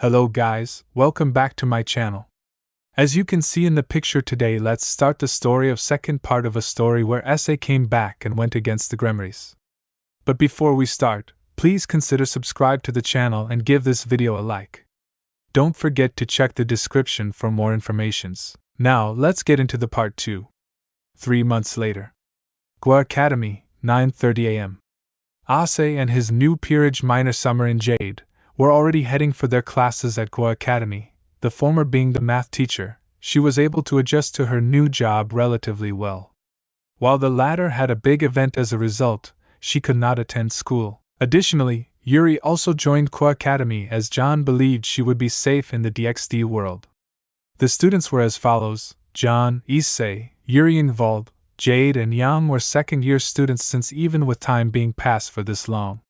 Hello guys, welcome back to my channel. As you can see in the picture today, let's start the story of second part of a story where Issei came back and went against the Gremorys. But before we start, please consider subscribe to the channel and give this video a like. Don't forget to check the description for more informations. Now let's get into the part 2. 3 months later. Kuoh Academy, 9:30 am. Issei and his new peerage minor Summer and Jade were already heading for their classes at Kuoh Academy. The former being the math teacher, she was able to adjust to her new job relatively well. While the latter had a big event as a result, she could not attend school. Additionally, Yuri also joined Kuoh Academy as John believed she would be safe in the DxD world. The students were as follows: John, Issei, Yuri and Vald, Jade and Yang were second-year students, since even with time being passed for this long,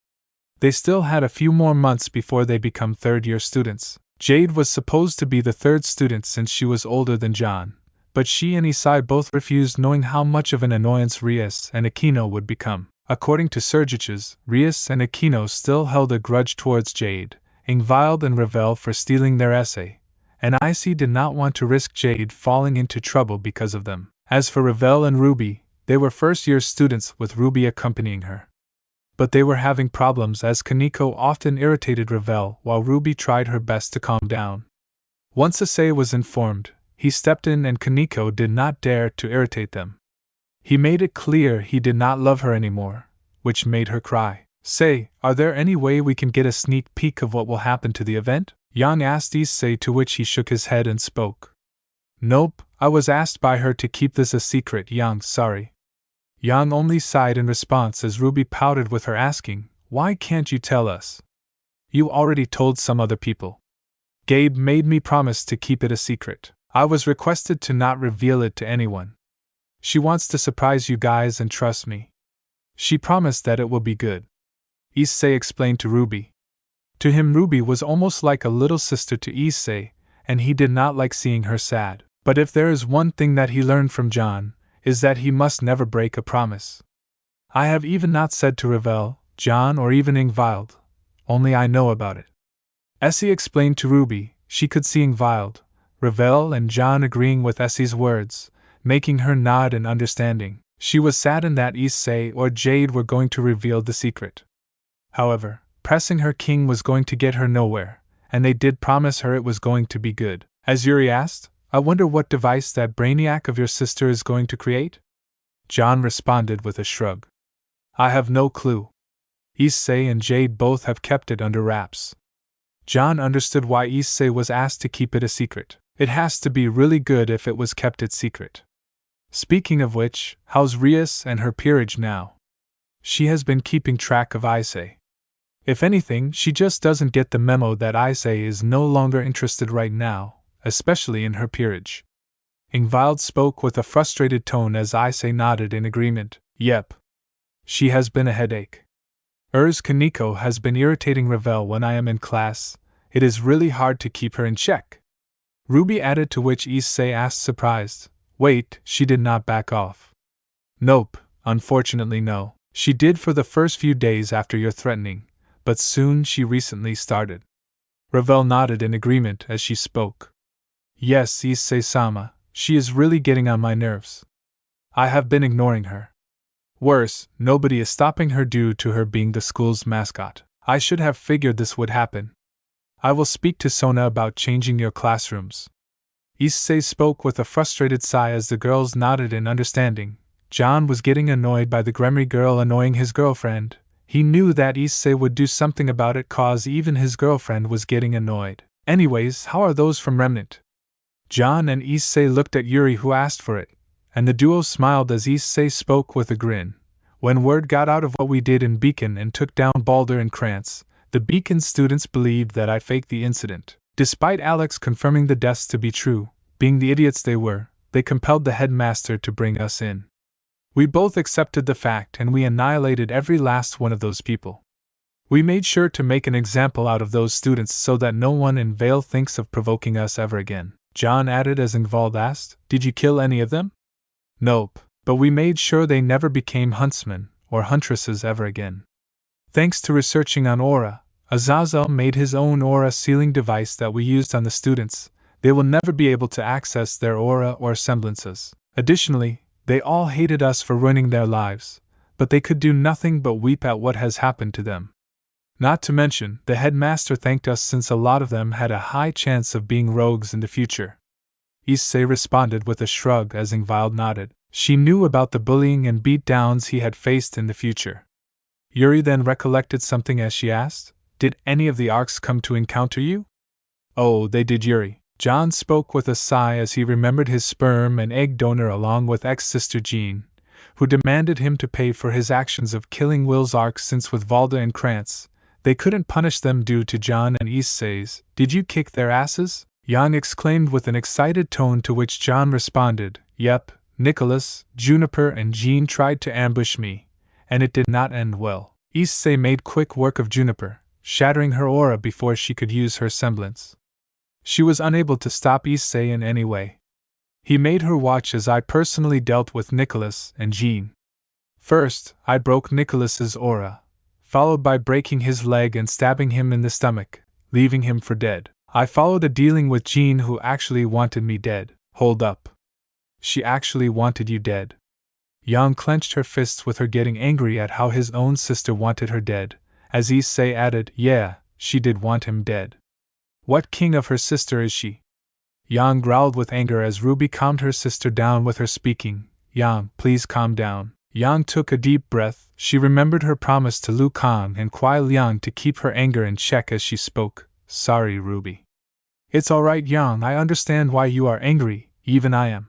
they still had a few more months before they become third-year students. Jade was supposed to be the third student since she was older than John, but she and Issei both refused, knowing how much of an annoyance Rias and Aquino would become. According to Surgiches, Rias and Aquino still held a grudge towards Jade, Ingvild and Revel for stealing their essay, and Issei did not want to risk Jade falling into trouble because of them. As for Revel and Ruby, they were first-year students with Ruby accompanying her. But they were having problems as Kaneko often irritated Revel while Ruby tried her best to calm down. Once Issei was informed, he stepped in and Kaneko did not dare to irritate them. He made it clear he did not love her anymore, which made her cry. "Say, are there any way we can get a sneak peek of what will happen to the event?" Yang asked Issei, to which he shook his head and spoke. "Nope, I was asked by her to keep this a secret, Yang, sorry." Yang only sighed in response as Ruby pouted with her, asking, "Why can't you tell us? You already told some other people." "Gabe made me promise to keep it a secret. I was requested to not reveal it to anyone. She wants to surprise you guys and trust me. She promised that it will be good," Issei explained to Ruby. To him, Ruby was almost like a little sister to Issei, and he did not like seeing her sad. But if there is one thing that he learned from John, is that he must never break a promise. "I have even not said to Revel, John or even Ingvild. Only I know about it." Issei explained to Ruby. She could see Ingvild, Revel and John agreeing with Essei's words, making her nod in understanding. She was saddened that Issei or Jade were going to reveal the secret. However, pressing her king was going to get her nowhere, and they did promise her it was going to be good. As Yuri asked, "I wonder what device that brainiac of your sister is going to create?" John responded with a shrug. "I have no clue. Issei and Jade both have kept it under wraps." John understood why Issei was asked to keep it a secret. It has to be really good if it was kept it secret. Speaking of which, how's Rias and her peerage now? She has been keeping track of Issei. If anything, she just doesn't get the memo that Issei is no longer interested right now, especially in her peerage. Ingvild spoke with a frustrated tone as Issei nodded in agreement. "Yep. She has been a headache. Kaneko has been irritating Revel when I am in class. It is really hard to keep her in check." Ruby added, to which Issei asked, surprised, "Wait, she did not back off?" "Nope, unfortunately no. She did for the first few days after your threatening, but soon she recently started." Revel nodded in agreement as she spoke. "Yes, Issei-sama, she is really getting on my nerves. I have been ignoring her. Worse, nobody is stopping her due to her being the school's mascot. I should have figured this would happen. I will speak to Sona about changing your classrooms." Issei spoke with a frustrated sigh as the girls nodded in understanding. John was getting annoyed by the Gremory girl annoying his girlfriend. He knew that Issei would do something about it, cause even his girlfriend was getting annoyed. "Anyways, how are those from Remnant?" John and Issei looked at Yuri, who asked for it, and the duo smiled as Issei spoke with a grin. "When word got out of what we did in Beacon and took down Balder and Krantz, the Beacon students believed that I faked the incident. Despite Alex confirming the deaths to be true, being the idiots they were, they compelled the headmaster to bring us in. We both accepted the fact and we annihilated every last one of those people. We made sure to make an example out of those students so that no one in Vale thinks of provoking us ever again." John added as Ingvild asked, "Did you kill any of them?" "Nope, but we made sure they never became huntsmen or huntresses ever again. Thanks to researching on aura, Azazel made his own aura sealing device that we used on the students. They will never be able to access their aura or semblances. Additionally, they all hated us for ruining their lives, but they could do nothing but weep at what has happened to them. Not to mention, the headmaster thanked us since a lot of them had a high chance of being rogues in the future. Issei responded with a shrug as Ingvild nodded. She knew about the bullying and beat-downs he had faced in the future. Yuri then recollected something as she asked, "Did any of the Arcs come to encounter you?" "Oh, they did, Yuri." John spoke with a sigh as he remembered his sperm and egg donor along with ex-sister Jean, who demanded him to pay for his actions of killing Will's Arc since with Valda and Krantz, they couldn't punish them due to John and Issei's. "Did you kick their asses?" Jan exclaimed with an excited tone, to which John responded, "Yep, Nicholas, Juniper and Jean tried to ambush me, and it did not end well." Issei made quick work of Juniper, shattering her aura before she could use her semblance. She was unable to stop Issei in any way. He made her watch as I personally dealt with Nicholas and Jean. First, I broke Nicholas's aura, followed by breaking his leg and stabbing him in the stomach, leaving him for dead. I followed a dealing with Jean, who actually wanted me dead. Hold up. She actually wanted you dead? Yang clenched her fists with her getting angry at how his own sister wanted her dead, as Issei added, "Yeah, she did want him dead." "What king of her sister is she?" Yang growled with anger as Ruby calmed her sister down with her speaking. "Yang, please calm down." Yang took a deep breath. She remembered her promise to Lu Kang and Kuai Liang to keep her anger in check as she spoke. "Sorry, Ruby." "It's alright, Yang, I understand why you are angry, even I am."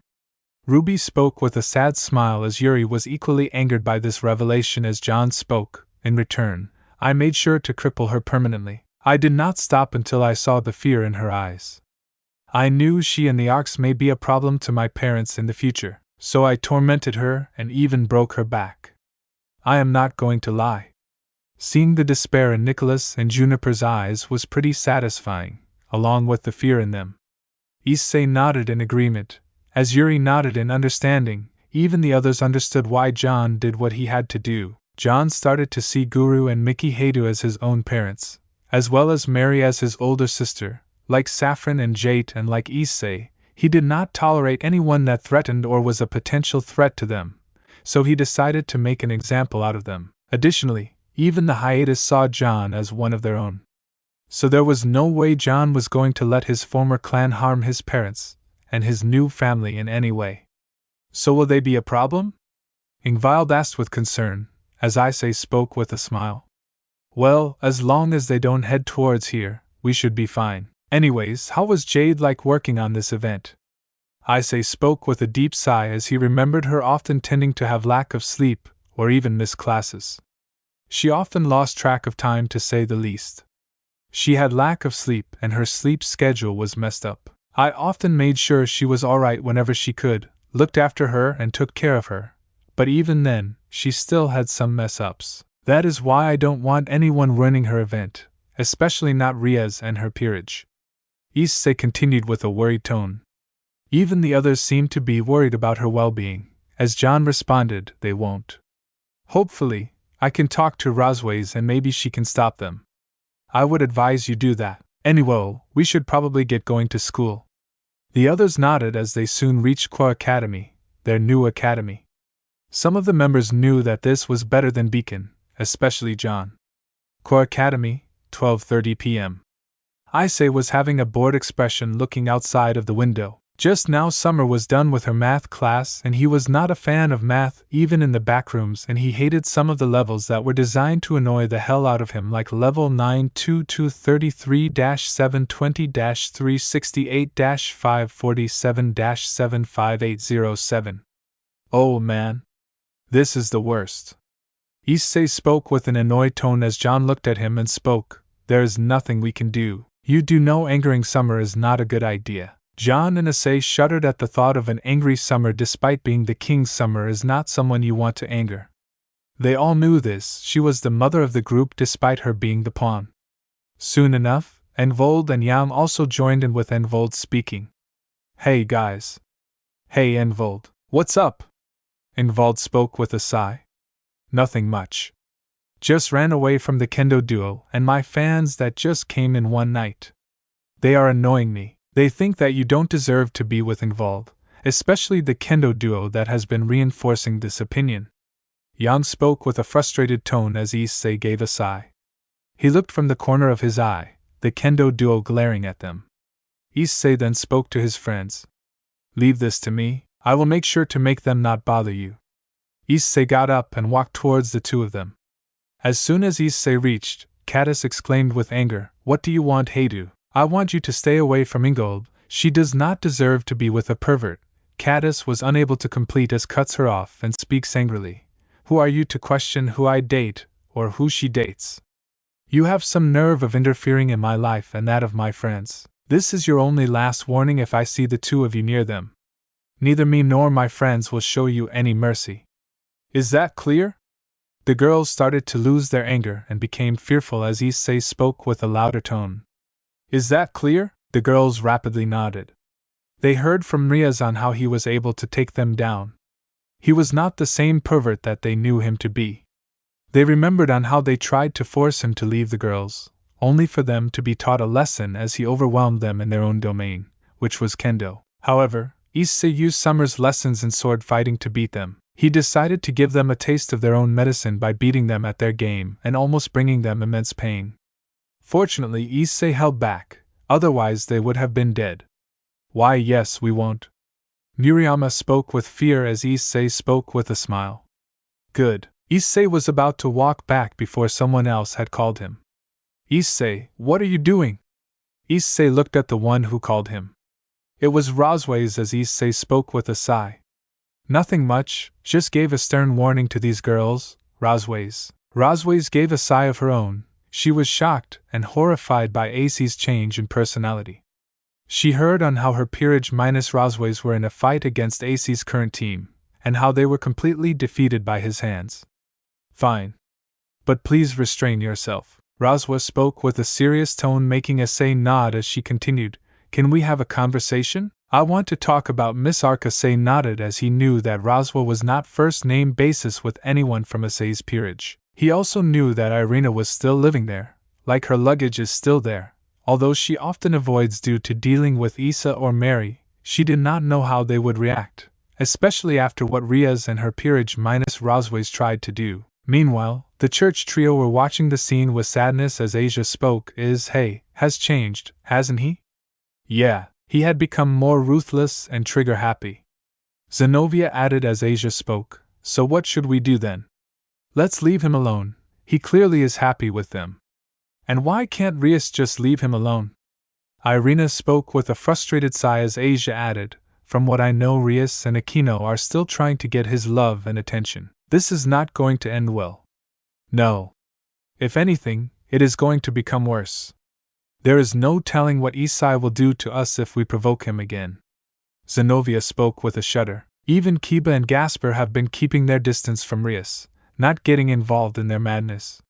Ruby spoke with a sad smile as Yuri was equally angered by this revelation as John spoke. "In return, I made sure to cripple her permanently. I did not stop until I saw the fear in her eyes. I knew she and the Arcs may be a problem to my parents in the future, so I tormented her and even broke her back. I am not going to lie." Seeing the despair in Nicholas and Juniper's eyes was pretty satisfying, along with the fear in them. Issei nodded in agreement. As Yuri nodded in understanding, even the others understood why John did what he had to do. John started to see Guru and Miki Heidu as his own parents, as well as Mary as his older sister. Like Saffron and Jade and like Issei, he did not tolerate anyone that threatened or was a potential threat to them, so he decided to make an example out of them. Additionally, even the hiatus saw John as one of their own. So there was no way John was going to let his former clan harm his parents and his new family in any way. "So will they be a problem?" Ingvild asked with concern, as Issei spoke with a smile. "Well, as long as they don't head towards here, we should be fine. Anyways, how was Jade like working on this event?" Issei spoke with a deep sigh as he remembered her often tending to have lack of sleep, or even miss classes. She often lost track of time, to say the least. She had lack of sleep and her sleep schedule was messed up. I often made sure she was alright whenever she could, looked after her and took care of her, but even then, she still had some mess-ups. That is why I don't want anyone ruining her event, especially not Riaz and her peerage. Issei continued with a worried tone. Even the others seemed to be worried about her well-being. As John responded, "They won't. Hopefully, I can talk to Rosways and maybe she can stop them. I would advise you do that. Anyway, we should probably get going to school." The others nodded as they soon reached Kuoh Academy, their new academy. Some of the members knew that this was better than Beacon, especially John. Kuoh Academy, 12:30 p.m. Issei was having a bored expression looking outside of the window. Just now Summer was done with her math class and he was not a fan of math even in the backrooms, and he hated some of the levels that were designed to annoy the hell out of him, like level 92233-720-368-547-75807. Oh man. This is the worst. Issei spoke with an annoyed tone as John looked at him and spoke. "There is nothing we can do. You do know angering Summer is not a good idea." John and Issei shuddered at the thought of an angry Summer. Despite being the king, Summer is not someone you want to anger. They all knew this. She was the mother of the group despite her being the pawn. Soon enough, Envold and Yang also joined in, with Envold speaking. "Hey guys." "Hey Envold, what's up?" Envold spoke with a sigh. "Nothing much. Just ran away from the kendo duo and my fans that just came in one night. They are annoying me. They think that you don't deserve to be involved, especially the kendo duo that has been reinforcing this opinion. Yang spoke with a frustrated tone as Issei gave a sigh. He looked from the corner of his eye, the kendo duo glaring at them. Issei then spoke to his friends. Leave this to me, I will make sure to make them not bother you. Issei got up and walked towards the two of them. As soon as Issei reached, Khaos exclaimed with anger, What do you want, Heidu? I want you to stay away from Ingold, she does not deserve to be with a pervert. Khaos was unable to complete as cuts her off and speaks angrily. Who are you to question who I date, or who she dates? You have some nerve of interfering in my life and that of my friends. This is your only last warning if I see the two of you near them. Neither me nor my friends will show you any mercy. Is that clear? The girls started to lose their anger and became fearful as Issei spoke with a louder tone. Is that clear? The girls rapidly nodded. They heard from Rizevim how he was able to take them down. He was not the same pervert that they knew him to be. They remembered on how they tried to force him to leave the girls, only for them to be taught a lesson as he overwhelmed them in their own domain, which was kendo. However, Issei used Summer's lessons in sword fighting to beat them. He decided to give them a taste of their own medicine by beating them at their game and almost bringing them immense pain. Fortunately, Issei held back, otherwise they would have been dead. Why, yes, we won't. Murayama spoke with fear as Issei spoke with a smile. Good. Issei was about to walk back before someone else had called him. Issei, what are you doing? Issei looked at the one who called him. It was Rosways as Issei spoke with a sigh. Nothing much, just gave a stern warning to these girls, Rosways. Rosways gave a sigh of her own. She was shocked and horrified by Issei's change in personality. She heard on how her peerage minus Rosways were in a fight against Issei's current team, and how they were completely defeated by his hands. Fine. But please restrain yourself. Roswa spoke with a serious tone, making Issei nod as she continued, Can we have a conversation? I want to talk about Miss Arc. Issei nodded as he knew that Roswa was not first name basis with anyone from Issei's peerage. He also knew that Irina was still living there, like her luggage is still there. Although she often avoids due to dealing with Issa or Mary, she did not know how they would react, especially after what Riaz and her peerage minus Rosways tried to do. Meanwhile, the church trio were watching the scene with sadness as Asia spoke. Hey, has changed, hasn't he? Yeah, he had become more ruthless and trigger-happy. Zenobia added as Asia spoke, So what should we do then? Let's leave him alone, he clearly is happy with them. And why can't Rias just leave him alone? Irina spoke with a frustrated sigh as Asia added, From what I know, Rias and Aquino are still trying to get his love and attention. This is not going to end well. No. If anything, it is going to become worse. There is no telling what Issei will do to us if we provoke him again. Zenobia spoke with a shudder. Even Kiba and Gasper have been keeping their distance from Rias, not getting involved in their madness.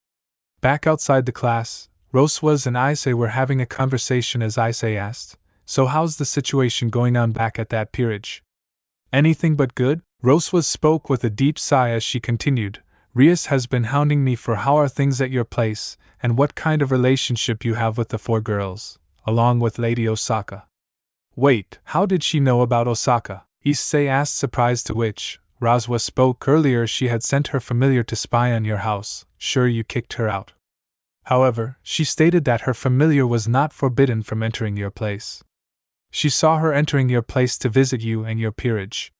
Back outside the class, Roswas and Issei were having a conversation as Issei asked, So how's the situation going on back at that peerage? Anything but good? Roswas spoke with a deep sigh as she continued, Rias has been hounding me for how are things at your place, and what kind of relationship you have with the 4 girls, along with Lady Osaka. Wait, how did she know about Osaka? Issei asked, surprised, to which Roswa spoke earlier she had sent her familiar to spy on your house, sure you kicked her out. However, she stated that her familiar was not forbidden from entering your place. She saw her entering your place to visit you and your peerage.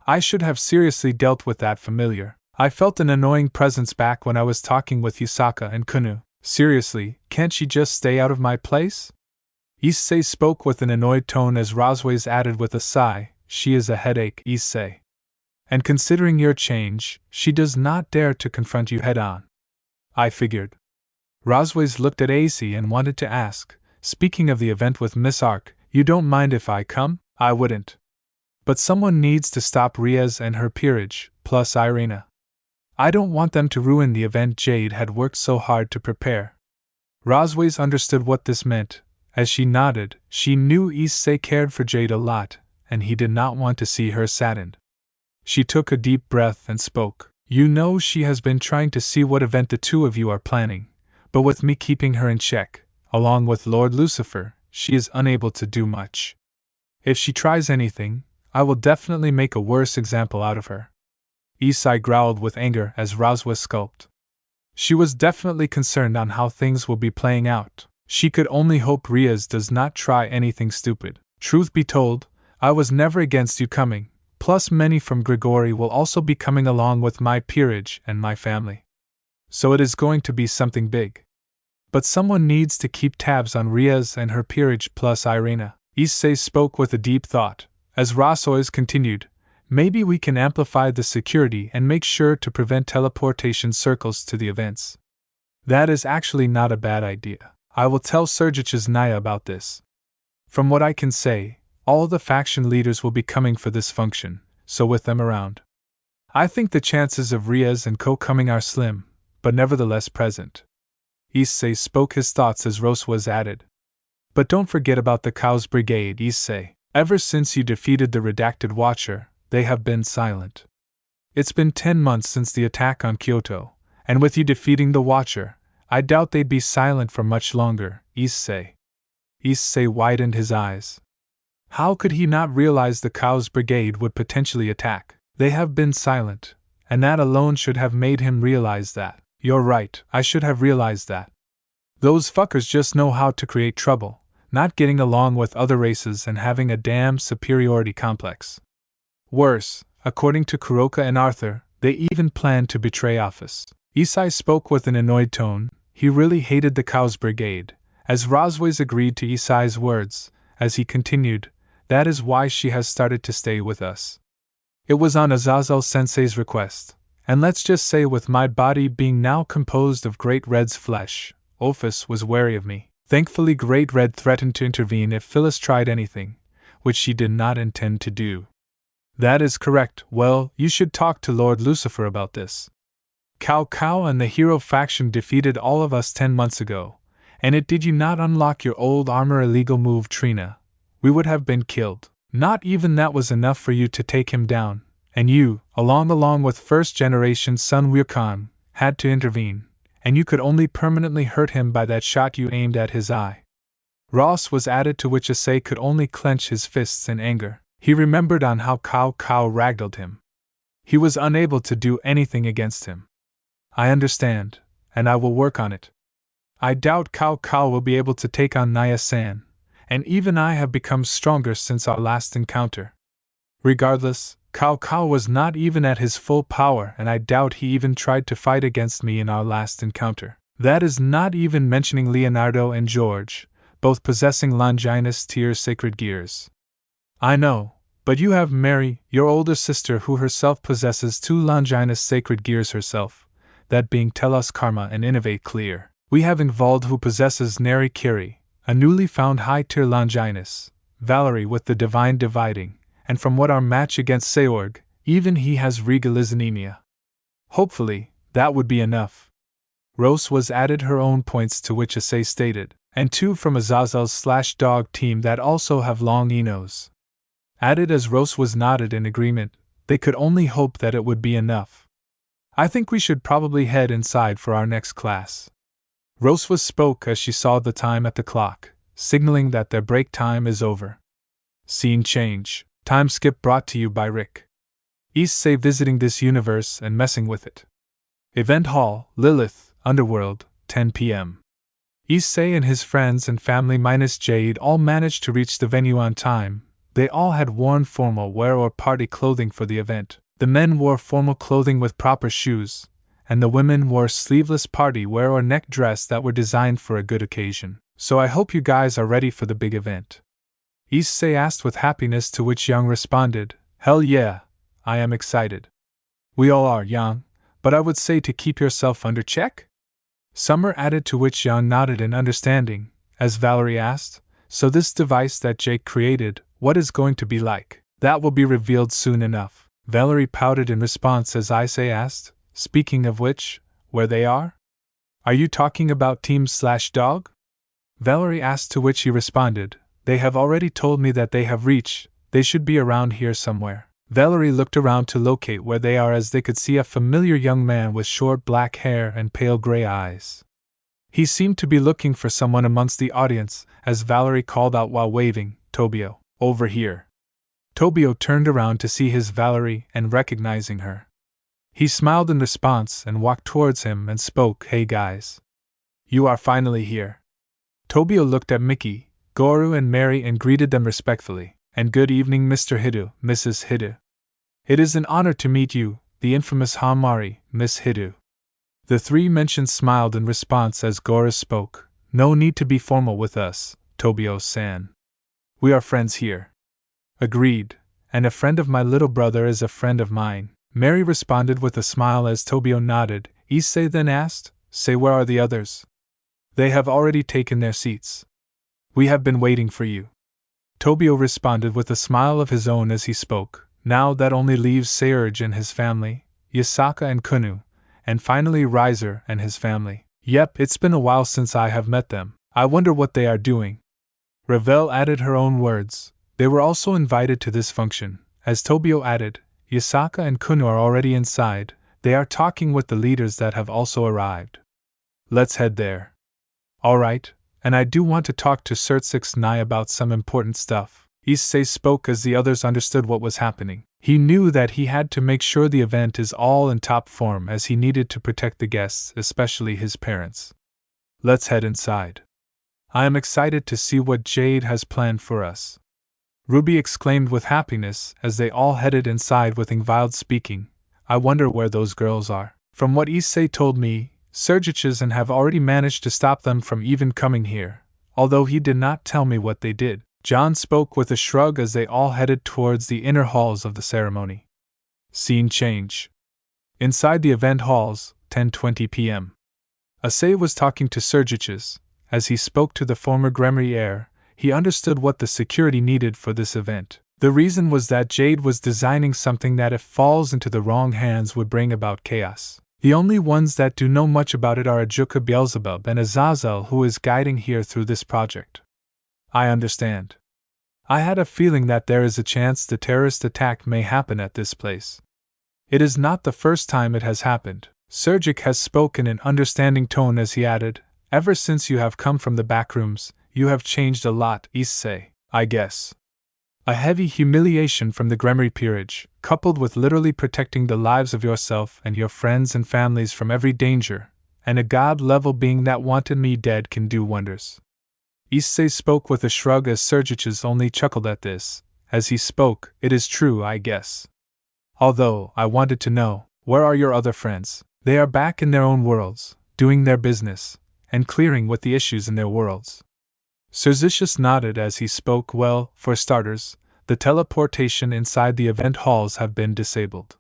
I should have seriously dealt with that familiar. I felt an annoying presence back when I was talking with Yusaka and Kunu. Seriously, can't she just stay out of my place? Issei spoke with an annoyed tone as Rosways added with a sigh, She is a headache, Issei. And considering your change, she does not dare to confront you head-on. I figured. Rosways looked at Issei and wanted to ask, Speaking of the event with Miss Arc, you don't mind if I come? I wouldn't. But someone needs to stop Riaz and her peerage, plus Irina. I don't want them to ruin the event Jade had worked so hard to prepare. Rosways understood what this meant. As she nodded, she knew Issei cared for Jade a lot, and he did not want to see her saddened. She took a deep breath and spoke. You know she has been trying to see what event the two of you are planning, but with me keeping her in check, along with Lord Lucifer, she is unable to do much. If she tries anything, I will definitely make a worse example out of her." Issei growled with anger as Roswa skulked. She was definitely concerned on how things will be playing out. She could only hope Riaz does not try anything stupid. "Truth be told, I was never against you coming, plus many from Grigori will also be coming along with my peerage and my family. So it is going to be something big. But someone needs to keep tabs on Riaz and her peerage plus Irina." Issei spoke with a deep thought, as Rosois continued, "Maybe we can amplify the security and make sure to prevent teleportation circles to the events. That is actually not a bad idea. I will tell Sergich's Naya about this. From what I can say, all the faction leaders will be coming for this function, so with them around, I think the chances of Riaz and Co coming are slim, but nevertheless present." Issei spoke his thoughts as Roswas added, "But don't forget about the Khaos Brigade, Issei. Ever since you defeated the Redacted Watcher, they have been silent. It's been 10 months since the attack on Kyoto, and with you defeating the Watcher, I doubt they'd be silent for much longer, Issei." Issei widened his eyes. How could he not realize the Khaos Brigade would potentially attack? They have been silent, and that alone should have made him realize that. "You're right, I should have realized that. Those fuckers just know how to create trouble, not getting along with other races and having a damn superiority complex. Worse, according to Kuroka and Arthur, they even planned to betray office." Issei spoke with an annoyed tone. He really hated the Khaos Brigade, as Rosways agreed to Issei's words, as he continued, "That is why she has started to stay with us. It was on Azazel-sensei's request, and let's just say with my body being now composed of Great Red's flesh, Ophis was wary of me. Thankfully Great Red threatened to intervene if Phyllis tried anything, which she did not intend to do." "That is correct. Well, you should talk to Lord Lucifer about this. Cao and the hero faction defeated all of us 10 months ago, and did you not unlock your old armor illegal move Trina, we would have been killed. Not even that was enough for you to take him down, and you, along with first-generation Sun Wukong, had to intervene, and you could only permanently hurt him by that shot you aimed at his eye." Ross was added, to which Issei could only clench his fists in anger. He remembered on how Cao ragdolled him. He was unable to do anything against him. "I understand, and I will work on it. I doubt Cao will be able to take on Naya-san, and even I have become stronger since our last encounter. Regardless, Cao was not even at his full power, and I doubt he even tried to fight against me in our last encounter. That is not even mentioning Leonardo and George, both possessing Longinus tier sacred gears. I know, but you have Mary, your older sister, who herself possesses 2 Longinus sacred gears herself, that being Telos Karma and Innovate Clear. We have Ingvald, who possesses Neri Kiri, a newly found high-tier Longinus, Valerie with the Divine Dividing, and from what our match against Seorg, even he has Regalizanemia. Hopefully, that would be enough." Rose was added her own points, to which Issei stated, "And 2 from Azazel's/Dog team that also have long Enos." Added as Rose was nodded in agreement. They could only hope that it would be enough. "I think we should probably head inside for our next class." Roswa spoke as she saw the time at the clock, signaling that their break time is over. Scene change. Time skip brought to you by Rick. Issei visiting this universe and messing with it. Event Hall, Lilith, Underworld, 10 p.m. Issei and his friends and family minus Jade all managed to reach the venue on time. They all had worn formal wear or party clothing for the event. The men wore formal clothing with proper shoes, and the women wore sleeveless party wear or neck dress that were designed for a good occasion. "So I hope you guys are ready for the big event?" Issei asked with happiness, to which Yang responded, "Hell yeah, I am excited." "We all are, Yang, but I would say to keep yourself under check?" Summer added, to which Yang nodded in understanding, as Valerie asked, "So this device that Jake created, what is going to be like?" "That will be revealed soon enough." Valerie pouted in response as Issei asked, "Speaking of which, where they are? Are you talking about Team/Dog? Valerie asked, to which he responded, "They have already told me that they have reached, they should be around here somewhere." Valerie looked around to locate where they are as they could see a familiar young man with short black hair and pale gray eyes. He seemed to be looking for someone amongst the audience as Valerie called out while waving, "Tobio, over here." Tobio turned around to see his Valerie and recognizing her. He smiled in response and walked towards him and spoke, "Hey guys. You are finally here." Tobio looked at Mickey, Goru and Mary and greeted them respectfully. "And good evening, Mr. Hidu, Mrs. Hidu. It is an honor to meet you, the infamous Hamari, Miss Hidu." The three mentions smiled in response as Goru spoke. "No need to be formal with us, Tobio-san. We are friends here." "Agreed, and a friend of my little brother is a friend of mine," Mary responded with a smile as Tobio nodded. Issei then asked, "Say, where are the others?" "They have already taken their seats. We have been waiting for you." Tobio responded with a smile of his own as he spoke. "Now that only leaves Seirge and his family, Yasaka and Kunu, and finally Riser and his family. Yep, it's been a while since I have met them. I wonder what they are doing." Ravel added her own words. They were also invited to this function. As Tobio added, "Yasaka and Kunu are already inside. They are talking with the leaders that have also arrived. Let's head there." "Alright, and I do want to talk to Sirtsik's Nai about some important stuff." Issei spoke as the others understood what was happening. He knew that he had to make sure the event is all in top form as he needed to protect the guests, especially his parents. "Let's head inside. I am excited to see what Jade has planned for us." Ruby exclaimed with happiness as they all headed inside with Ingvild speaking. "I wonder where those girls are. From what Issei told me, Sergiches and have already managed to stop them from even coming here, although he did not tell me what they did." John spoke with a shrug as they all headed towards the inner halls of the ceremony. Scene change. Inside the event halls, 10:20 p.m. Issei was talking to Sergiches. As he spoke to the former Gremorys heir, he understood what the security needed for this event. The reason was that Jade was designing something that if falls into the wrong hands would bring about chaos. The only ones that do know much about it are Ajuka Beelzebub and Azazel, who is guiding here through this project. "I understand. I had a feeling that there is a chance the terrorist attack may happen at this place. It is not the first time it has happened." Sergic has spoken in understanding tone as he added, "Ever since you have come from the Backrooms, you have changed a lot, Issei, I guess." A heavy humiliation from the Gremorys peerage, coupled with literally protecting the lives of yourself and your friends and families from every danger, and a god-level being that wanted me dead can do wonders. Issei spoke with a shrug as Sergiches only chuckled at this. As he spoke, "It is true, I guess. Although, I wanted to know, where are your other friends? They are back in their own worlds, doing their business, and clearing with the issues in their worlds." Sergiches nodded as he spoke. "Well, for starters, the teleportation inside the event halls have been disabled.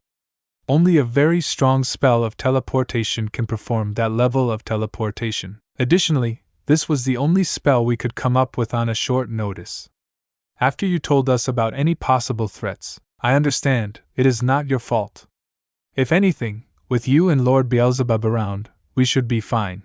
Only a very strong spell of teleportation can perform that level of teleportation. Additionally, this was the only spell we could come up with on a short notice. After you told us about any possible threats, I understand, it is not your fault. If anything, with you and Lord Beelzebub around, we should be fine."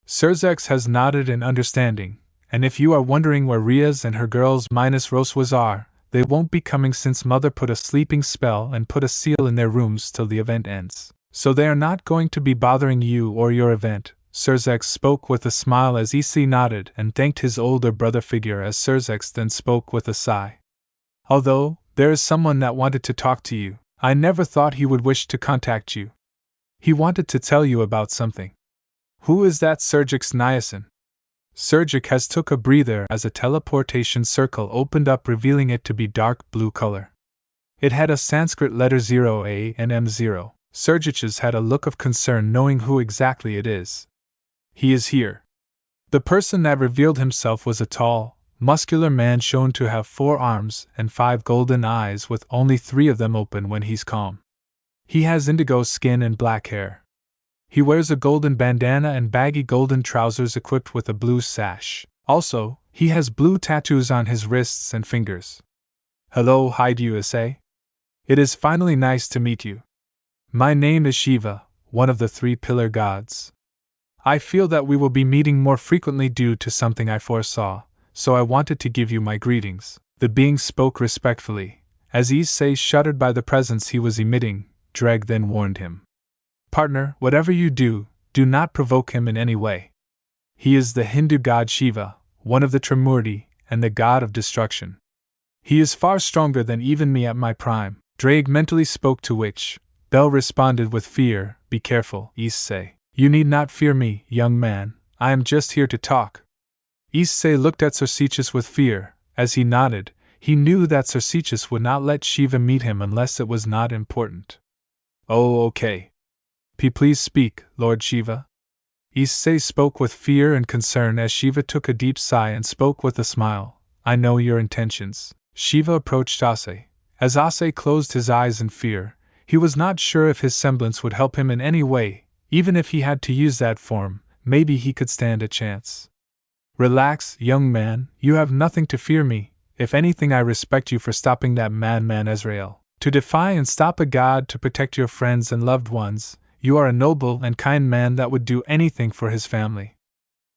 Serzex has nodded in understanding, and if you are wondering where Riaz and her girls minus Roswas are, they won't be coming since Mother put a sleeping spell and put a seal in their rooms till the event ends. So they are not going to be bothering you or your event. Serzex spoke with a smile as Issei nodded and thanked his older brother figure as Serzex then spoke with a sigh. "Although, there is someone that wanted to talk to you. I never thought he would wish to contact you. He wanted to tell you about something." "Who is that Sergix Niacin?" Sergic has took a breather as a teleportation circle opened up, revealing it to be dark blue color. It had a Sanskrit letter 0A and M0. Sergich's had a look of concern knowing who exactly it is. "He is here." The person that revealed himself was a tall, muscular man shown to have 4 arms and 5 golden eyes with only 3 of them open when he's calm. He has indigo skin and black hair. He wears a golden bandana and baggy golden trousers equipped with a blue sash. Also, he has blue tattoos on his wrists and fingers. "Hello, Haidu Issei. It is finally nice to meet you. My name is Shiva, one of the 3 pillar gods. I feel that we will be meeting more frequently due to something I foresaw, so I wanted to give you my greetings." The being spoke respectfully, As Issei shuddered by the presence he was emitting, Dreg then warned him. Partner, whatever you do, do not provoke him in any way. He is the Hindu god Shiva, one of the Trimurti, and the god of destruction. He is far stronger than even me at my prime, Dreg mentally spoke, to which Bell responded with fear, be careful, Issei. You need not fear me, young man, I am just here to talk. Issei looked at Circeus with fear. As he nodded, he knew that Circeus would not let Shiva meet him unless it was not important. Oh, okay. Please speak, Lord Shiva. Issei spoke with fear and concern as Shiva took a deep sigh and spoke with a smile. I know your intentions. Shiva approached Issei. As Issei closed his eyes in fear, he was not sure if his semblance would help him in any way. Even if he had to use that form, maybe he could stand a chance. Relax, young man, you have nothing to fear me. If anything, I respect you for stopping that madman Ezreal. To defy and stop a god to protect your friends and loved ones, you are a noble and kind man that would do anything for his family.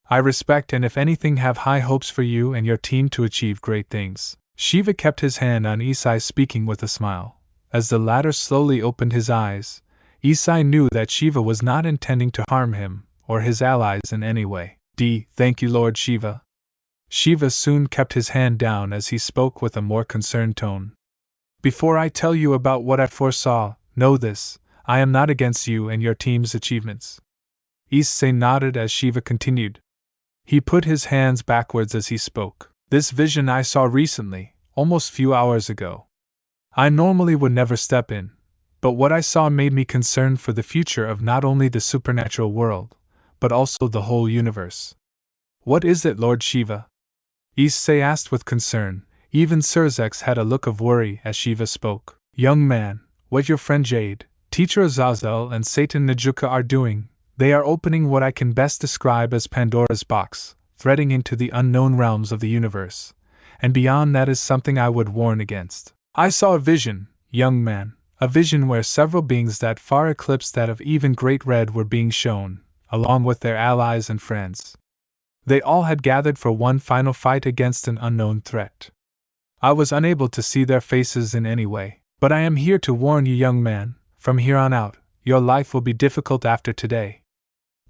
I respect and if anything have high hopes for you and your team to achieve great things. Shiva kept his hand on Issei, speaking with a smile. As the latter slowly opened his eyes, Issei knew that Shiva was not intending to harm him or his allies in any way. Thank you, Lord Shiva. Shiva soon kept his hand down as he spoke with a more concerned tone. Before I tell you about what I foresaw, know this, I am not against you and your team's achievements. Issei nodded as Shiva continued. He put his hands backwards as he spoke. This vision I saw recently, almost few hours ago. I normally would never step in, but what I saw made me concerned for the future of not only the supernatural world, but also the whole universe. What is it, Lord Shiva? Issei asked with concern. Even Circeus had a look of worry as Shiva spoke. Young man, what your friend Jade, Teacher Azazel and Satan Najuka are doing, they are opening what I can best describe as Pandora's box, threading into the unknown realms of the universe, and beyond that is something I would warn against. I saw a vision, young man, a vision where several beings that far eclipsed that of even Great Red were being shown, along with their allies and friends. They all had gathered for one final fight against an unknown threat. I was unable to see their faces in any way, but I am here to warn you, young man, from here on out, your life will be difficult after today.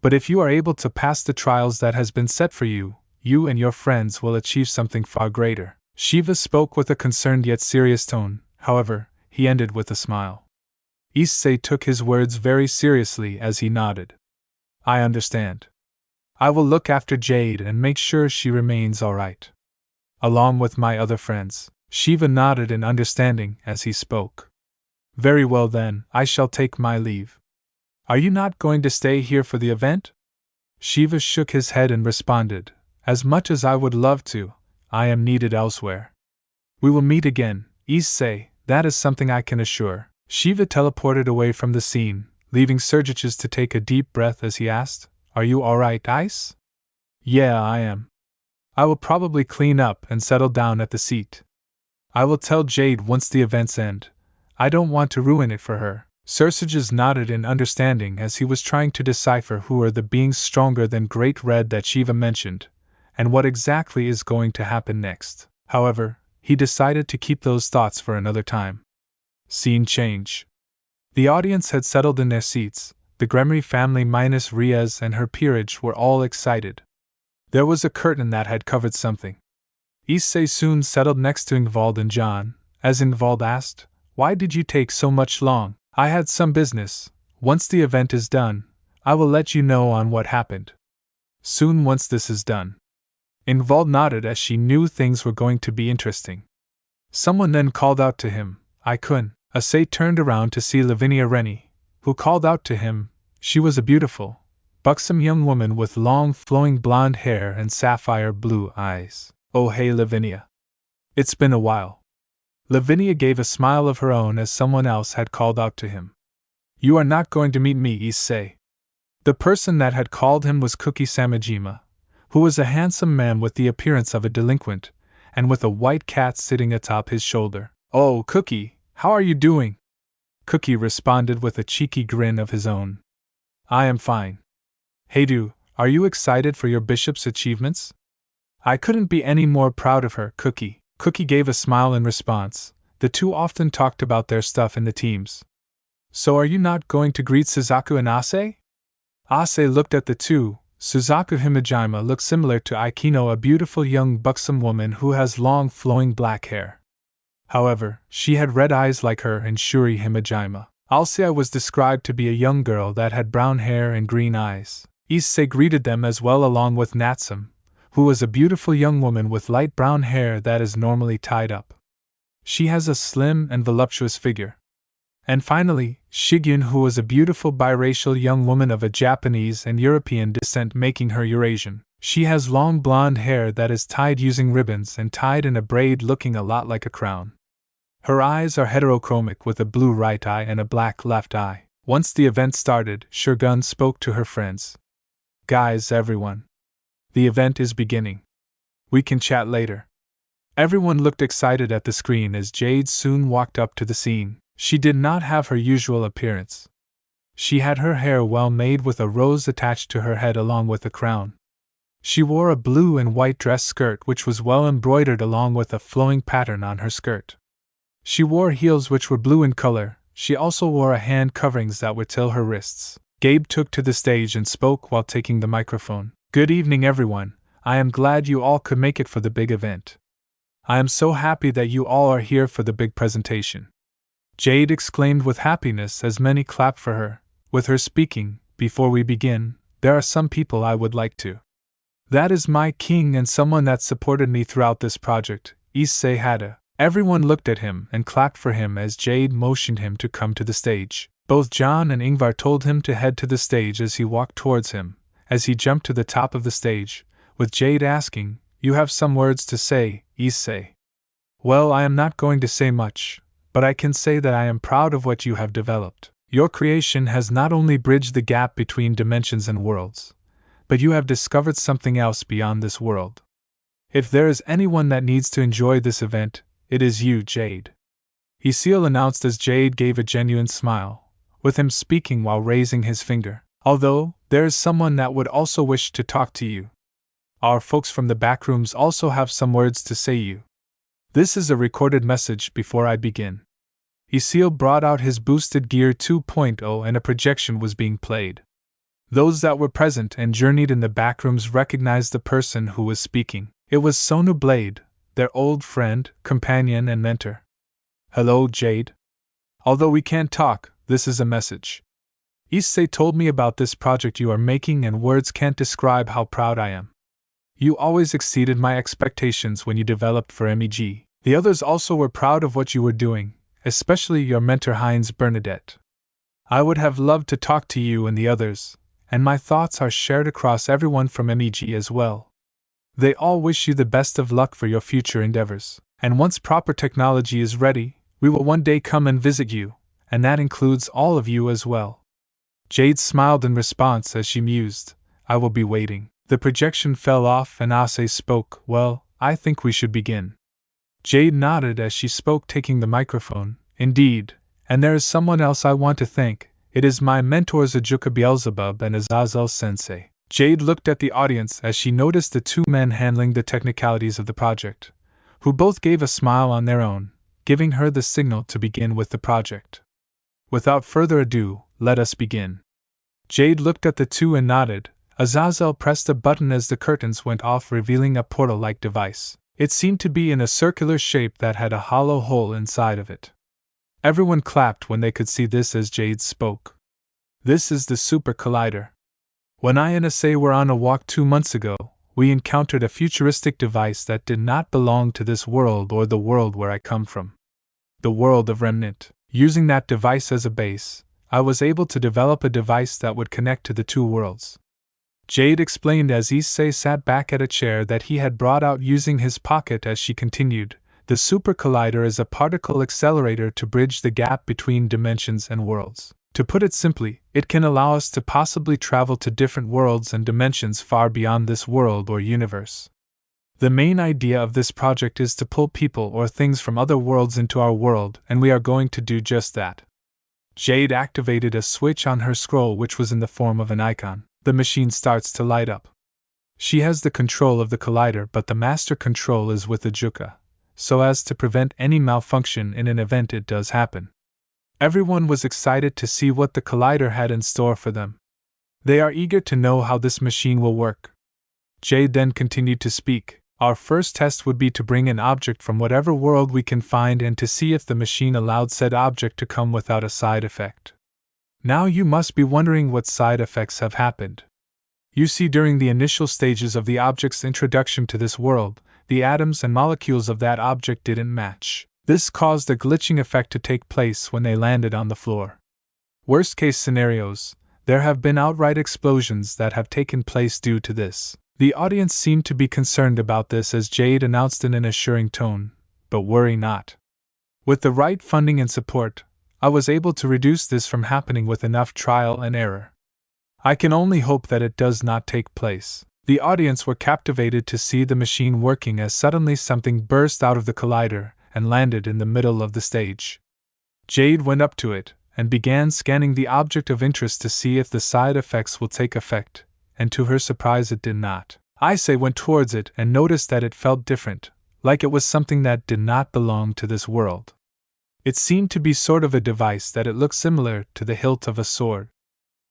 But if you are able to pass the trials that has been set for you, you and your friends will achieve something far greater. Shiva spoke with a concerned yet serious tone, however, he ended with a smile. Issei took his words very seriously as he nodded. I understand. I will look after Jade and make sure she remains all right. Along with my other friends. Shiva nodded in understanding as he spoke. Very well then, I shall take my leave. Are you not going to stay here for the event? Shiva shook his head and responded, as much as I would love to, I am needed elsewhere. We will meet again, Issei, that is something I can assure. Shiva teleported away from the scene, leaving Circeus to take a deep breath as he asked, Are you alright, Ice? Yeah, I am. I will probably clean up and settle down at the seat. I will tell Jade once the events end. I don't want to ruin it for her. Circeus nodded in understanding as he was trying to decipher who are the beings stronger than Great Red that Shiva mentioned, and what exactly is going to happen next. However, he decided to keep those thoughts for another time. Scene change. The audience had settled in their seats. The Gremorys family minus Riaz and her peerage were all excited. There was a curtain that had covered something. Issei soon settled next to Ingvald and John, as Ingvald asked, Why did you take so much long? I had some business. Once the event is done, I will let you know on what happened. Soon once this is done. Ingvald nodded as she knew things were going to be interesting. Someone then called out to him, I couldn't. Issei turned around to see Lavinia Rennie, who called out to him. She was a beautiful, buxom young woman with long flowing blonde hair and sapphire blue eyes. Oh hey Lavinia. It's been a while. Lavinia gave a smile of her own as someone else had called out to him. You are not going to meet me, Issei. The person that had called him was Cookie Samajima, who was a handsome man with the appearance of a delinquent, and with a white cat sitting atop his shoulder. Oh, Cookie, how are you doing? Cookie responded with a cheeky grin of his own. I am fine. Hey are you excited for your bishop's achievements? I couldn't be any more proud of her, Cookie. Cookie gave a smile in response. The two often talked about their stuff in the teams. So are you not going to greet Suzaku and Issei? Issei looked at the two. Suzaku Himejima looked similar to Aikino, a beautiful young buxom woman who has long flowing black hair. However, she had red eyes like her and Shuri Himejima. Issei was described to be a young girl that had brown hair and green eyes. Issei greeted them as well along with Natsum, who was a beautiful young woman with light brown hair that is normally tied up. She has a slim and voluptuous figure. And finally, Shigyun, who was a beautiful biracial young woman of a Japanese and European descent, making her Eurasian. She has long blonde hair that is tied using ribbons and tied in a braid looking a lot like a crown. Her eyes are heterochromic with a blue right eye and a black left eye. Once the event started, Shogun spoke to her friends. Guys, everyone. The event is beginning. We can chat later. Everyone looked excited at the screen as Jade soon walked up to the scene. She did not have her usual appearance. She had her hair well made with a rose attached to her head along with a crown. She wore a blue and white dress skirt which was well embroidered along with a flowing pattern on her skirt. She wore heels which were blue in color. She also wore a hand coverings that were till her wrists. Gabe took to the stage and spoke while taking the microphone. Good evening, everyone. I am glad you all could make it for the big event. I am so happy that you all are here for the big presentation. Jade exclaimed with happiness as many clapped for her. With her speaking, before we begin, there are some people I would like to. That is my king and someone that supported me throughout this project, Issei Hada. Everyone looked at him and clapped for him as Jade motioned him to come to the stage. Both John and Ingvar told him to head to the stage as he walked towards him. As he jumped to the top of the stage, with Jade asking, "You have some words to say, Issei?" Well, I am not going to say much, but I can say that I am proud of what you have developed. Your creation has not only bridged the gap between dimensions and worlds, but you have discovered something else beyond this world. If there is anyone that needs to enjoy this event, it is you, Jade. Issei announced as Jade gave a genuine smile, with him speaking while raising his finger. Although, there is someone that would also wish to talk to you. Our folks from the Backrooms also have some words to say you. This is a recorded message before I begin. Issei brought out his boosted gear 2.0 and a projection was being played. Those that were present and journeyed in the Backrooms recognized the person who was speaking. It was Sonu Blade, their old friend, companion and mentor. Hello, Jade. Although we can't talk, this is a message. Issei told me about this project you are making and words can't describe how proud I am. You always exceeded my expectations when you developed for MEG. The others also were proud of what you were doing, especially your mentor Heinz Bernadette. I would have loved to talk to you and the others, and my thoughts are shared across everyone from MEG as well. They all wish you the best of luck for your future endeavors, and once proper technology is ready, we will one day come and visit you, and that includes all of you as well. Jade smiled in response as she mused, I will be waiting. The projection fell off and Issei spoke, well, I think we should begin. Jade nodded as she spoke, taking the microphone. Indeed, and there is someone else I want to thank. It is my mentors Ajuka Beelzebub and Azazel Sensei. Jade looked at the audience as she noticed the two men handling the technicalities of the project, who both gave a smile on their own, giving her the signal to begin with the project. Without further ado, let us begin. Jade looked at the two and nodded. Azazel pressed a button as the curtains went off, revealing a portal-like device. It seemed to be in a circular shape that had a hollow hole inside of it. Everyone clapped when they could see this as Jade spoke. This is the Super Collider. When I and Issei were on a walk 2 months ago, we encountered a futuristic device that did not belong to this world or the world where I come from. The world of Remnant. Using that device as a base, I was able to develop a device that would connect to the two worlds. Jade explained as Issei sat back at a chair that he had brought out using his pocket as she continued. The Super Collider is a particle accelerator to bridge the gap between dimensions and worlds. To put it simply, it can allow us to possibly travel to different worlds and dimensions far beyond this world or universe. The main idea of this project is to pull people or things from other worlds into our world, and we are going to do just that. Jade activated a switch on her scroll which was in the form of an icon. The machine starts to light up. She has the control of the collider, but the master control is with Ajuka, so as to prevent any malfunction in an event it does happen. Everyone was excited to see what the collider had in store for them. They are eager to know how this machine will work. Jade then continued to speak. Our first test would be to bring an object from whatever world we can find and to see if the machine allowed said object to come without a side effect. Now you must be wondering what side effects have happened. You see, during the initial stages of the object's introduction to this world, the atoms and molecules of that object didn't match. This caused a glitching effect to take place when they landed on the floor. Worst case scenarios, there have been outright explosions that have taken place due to this. The audience seemed to be concerned about this as Jade announced in an assuring tone, but worry not. With the right funding and support, I was able to reduce this from happening with enough trial and error. I can only hope that it does not take place. The audience were captivated to see the machine working as suddenly something burst out of the collider and landed in the middle of the stage. Jade went up to it and began scanning the object of interest to see if the side effects will take effect, and to her surprise it did not. Issei went towards it and noticed that it felt different, like it was something that did not belong to this world. It seemed to be sort of a device that it looked similar to the hilt of a sword.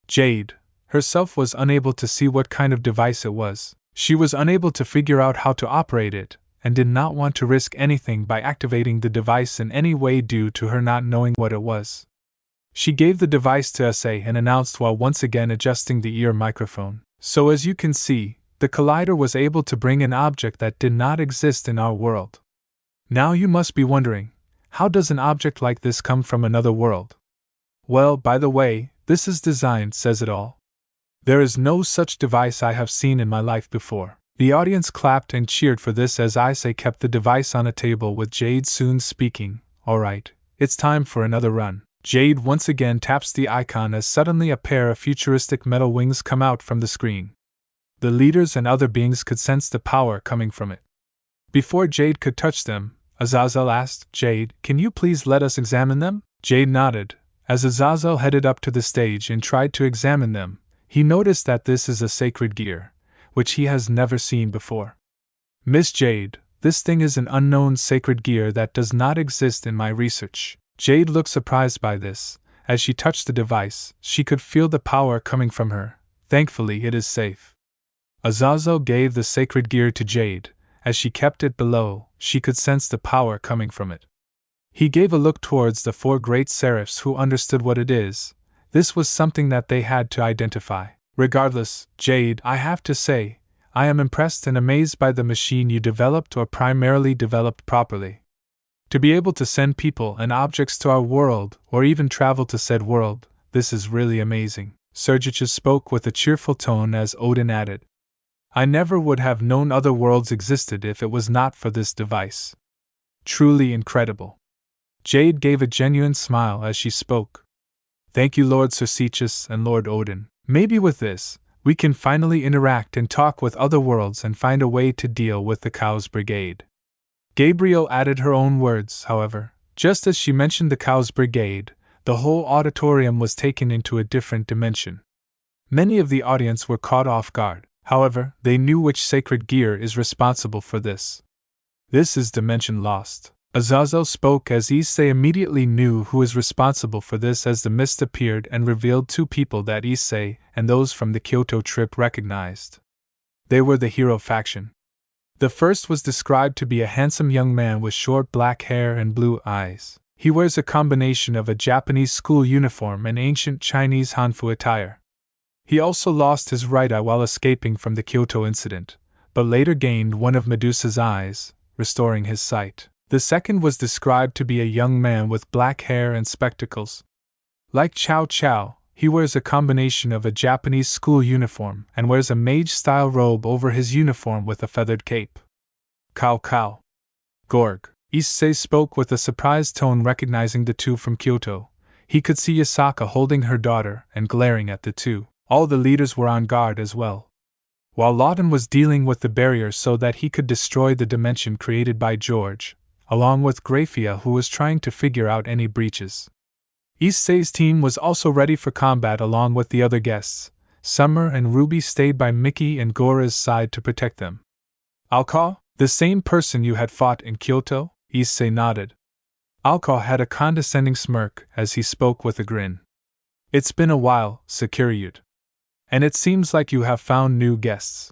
Jade herself was unable to see what kind of device it was. She was unable to figure out how to operate it, and did not want to risk anything by activating the device in any way due to her not knowing what it was. She gave the device to Issei and announced while once again adjusting the ear microphone. So as you can see, the collider was able to bring an object that did not exist in our world. Now you must be wondering, how does an object like this come from another world? Well, by the way, this is designed says it all. There is no such device I have seen in my life before. The audience clapped and cheered for this as Issei kept the device on a table with Jade soon speaking. Alright, it's time for another run. Jade once again taps the icon as suddenly a pair of futuristic metal wings come out from the screen. The leaders and other beings could sense the power coming from it. Before Jade could touch them, Azazel asked, Jade, can you please let us examine them? Jade nodded. As Azazel headed up to the stage and tried to examine them, he noticed that this is a sacred gear, which he has never seen before. Miss Jade, this thing is an unknown sacred gear that does not exist in my research. Jade looked surprised by this. As she touched the device, she could feel the power coming from her. Thankfully, it is safe. Azazel gave the sacred gear to Jade. As she kept it below, she could sense the power coming from it. He gave a look towards the 4 great seraphs who understood what it is. This was something that they had to identify. Regardless, Jade, I have to say, I am impressed and amazed by the machine you developed or primarily developed properly. To be able to send people and objects to our world, or even travel to said world, this is really amazing. Sergius spoke with a cheerful tone as Odin added, I never would have known other worlds existed if it was not for this device. Truly incredible. Jade gave a genuine smile as she spoke. Thank you, Lord Sergius and Lord Odin. Maybe with this, we can finally interact and talk with other worlds and find a way to deal with the Khaos Brigade. Gabriel added her own words, however. Just as she mentioned the Khaos Brigade, the whole auditorium was taken into a different dimension. Many of the audience were caught off guard. However, they knew which sacred gear is responsible for this. This is Dimension Lost. Azazel spoke as Issei immediately knew who is responsible for this as the mist appeared and revealed 2 people that Issei and those from the Kyoto trip recognized. They were the hero faction. The first was described to be a handsome young man with short black hair and blue eyes. He wears a combination of a Japanese school uniform and ancient Chinese Hanfu attire. He also lost his right eye while escaping from the Kyoto incident, but later gained one of Medusa's eyes, restoring his sight. The second was described to be a young man with black hair and spectacles. Like Chow Chow, he wears a combination of a Japanese school uniform and wears a mage-style robe over his uniform with a feathered cape. Kao. Gorg. Issei spoke with a surprised tone, recognizing the 2 from Kyoto. He could see Yasaka holding her daughter and glaring at the 2. All the leaders were on guard as well. While Lawton was dealing with the barrier so that he could destroy the dimension created by George, along with Graphia who was trying to figure out any breaches. Issei's team was also ready for combat along with the other guests. Summer and Ruby stayed by Mickey and Gora's side to protect them. Alka, the same person you had fought in Kyoto? Issei nodded. Alkaw had a condescending smirk as he spoke with a grin. It's been a while, Securyut. And it seems like you have found new guests.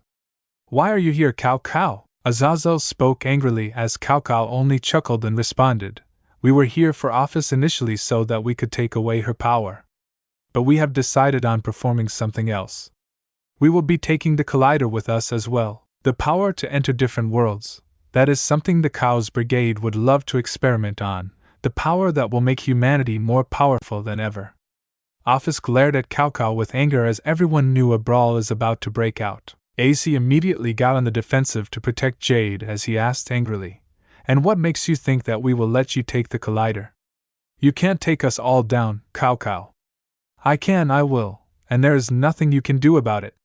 Why are you here, Cao? Azazel spoke angrily as Cao only chuckled and responded, We were here for office initially so that we could take away her power. But we have decided on performing something else. We will be taking the Collider with us as well, the power to enter different worlds. That is something the Khaos Brigade would love to experiment on, the power that will make humanity more powerful than ever. Office glared at Cao with anger as everyone knew a brawl is about to break out. Issei immediately got on the defensive to protect Jade as he asked angrily, And what makes you think that we will let you take the Collider? You can't take us all down, Cao. I will, and there is nothing you can do about it.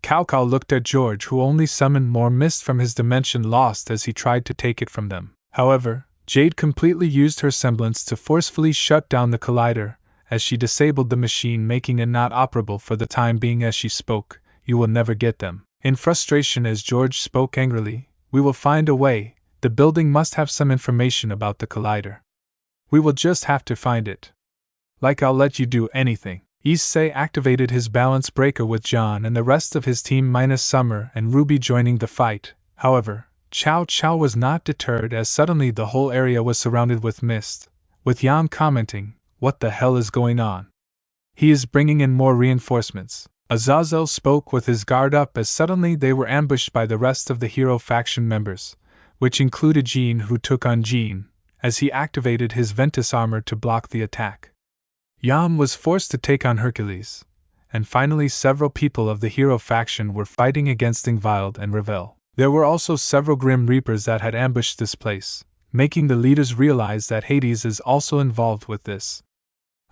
Cao looked at George, who only summoned more mist from his dimension lost as he tried to take it from them. However, Jade completely used her semblance to forcefully shut down the Collider, as she disabled the machine, making it not operable for the time being. As she spoke, You will never get them. In frustration, as George spoke angrily, We will find a way. The building must have some information about the Collider. We will just have to find it. Like I'll let you do anything. Issei activated his balance breaker with John and the rest of his team minus Summer and Ruby joining the fight. However, Cao was not deterred as suddenly the whole area was surrounded with mist, with Yan commenting, What the hell is going on? He is bringing in more reinforcements. Azazel spoke with his guard up as suddenly they were ambushed by the rest of the hero faction members, which included Jean, who took on Jean, as he activated his Ventus armor to block the attack. Yan was forced to take on Hercules, and finally several people of the hero faction were fighting against Ingvild and Revel. There were also several Grim Reapers that had ambushed this place, making the leaders realize that Hades is also involved with this.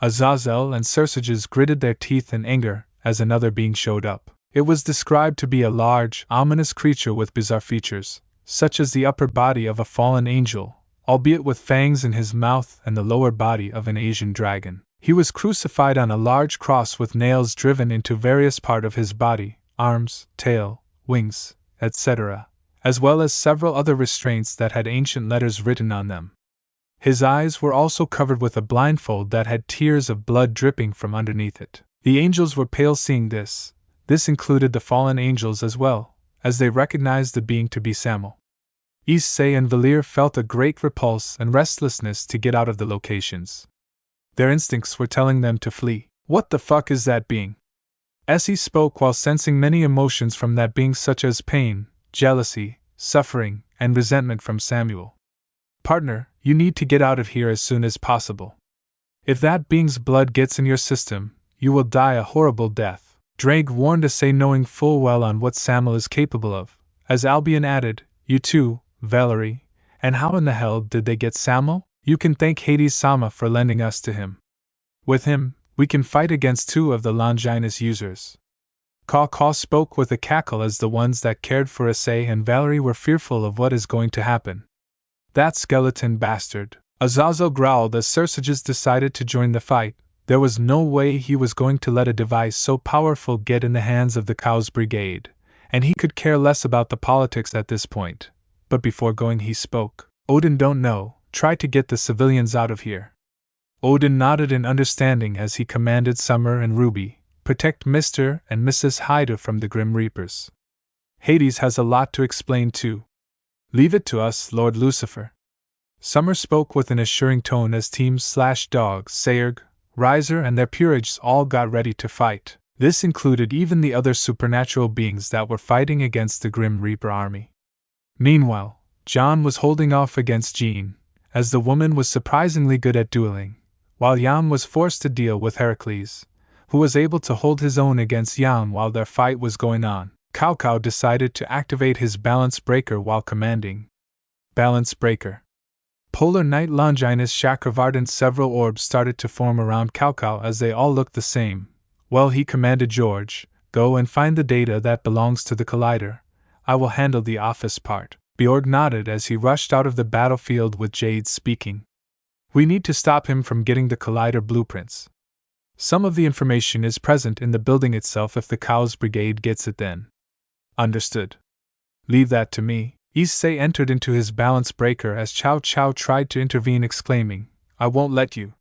Azazel and Sursages gritted their teeth in anger as another being showed up. It was described to be a large, ominous creature with bizarre features, such as the upper body of a fallen angel, albeit with fangs in his mouth, and the lower body of an Asian dragon. He was crucified on a large cross with nails driven into various parts of his body, arms, tail, wings, etc., as well as several other restraints that had ancient letters written on them. His eyes were also covered with a blindfold that had tears of blood dripping from underneath it. The angels were pale seeing this. This included the fallen angels as well, as they recognized the being to be Samuel. Issei and Valir felt a great repulse and restlessness to get out of the locations. Their instincts were telling them to flee. What the fuck is that being? Issei spoke while sensing many emotions from that being, such as pain, jealousy, suffering, and resentment from Samuel. Partner, you need to get out of here as soon as possible. If that being's blood gets in your system, you will die a horrible death. Drake warned Issei, knowing full well on what Samuel is capable of, as Albion added, You too, Valerie, and how in the hell did they get Samuel? You can thank Hades-sama for lending us to him. With him, we can fight against 2 of the Longinus users. Kuoh spoke with a cackle as the ones that cared for Issei and Valerie were fearful of what is going to happen. That skeleton bastard. Azazel growled as Sursages decided to join the fight. There was no way he was going to let a device so powerful get in the hands of the Khaos Brigade, and he could care less about the politics at this point. But before going he spoke. Odin don't know. Try to get the civilians out of here. Odin nodded in understanding as he commanded Summer and Ruby, protect Mr. and Mrs. Hyde from the Grim Reapers. Hades has a lot to explain too. Leave it to us, Lord Lucifer. Summer spoke with an assuring tone as teams/dogs, Sayerg, Riser and their peerages all got ready to fight. This included even the other supernatural beings that were fighting against the Grim Reaper army. Meanwhile, John was holding off against Jean, as the woman was surprisingly good at dueling, while Yan was forced to deal with Heracles, who was able to hold his own against Yan while their fight was going on. Cao decided to activate his balance breaker while commanding. Balance breaker. Polar Night Longinus Chakravartin. Several orbs started to form around Cao as they all looked the same. Well, he commanded George, go and find the data that belongs to the Collider. I will handle the office part. Bjorg nodded as he rushed out of the battlefield with Jade speaking. We need to stop him from getting the Collider blueprints. Some of the information is present in the building itself. If the Khaos Brigade gets it, then. Understood. Leave that to me. Issei entered into his balance breaker as Cao Cao tried to intervene, exclaiming, "I won't let you."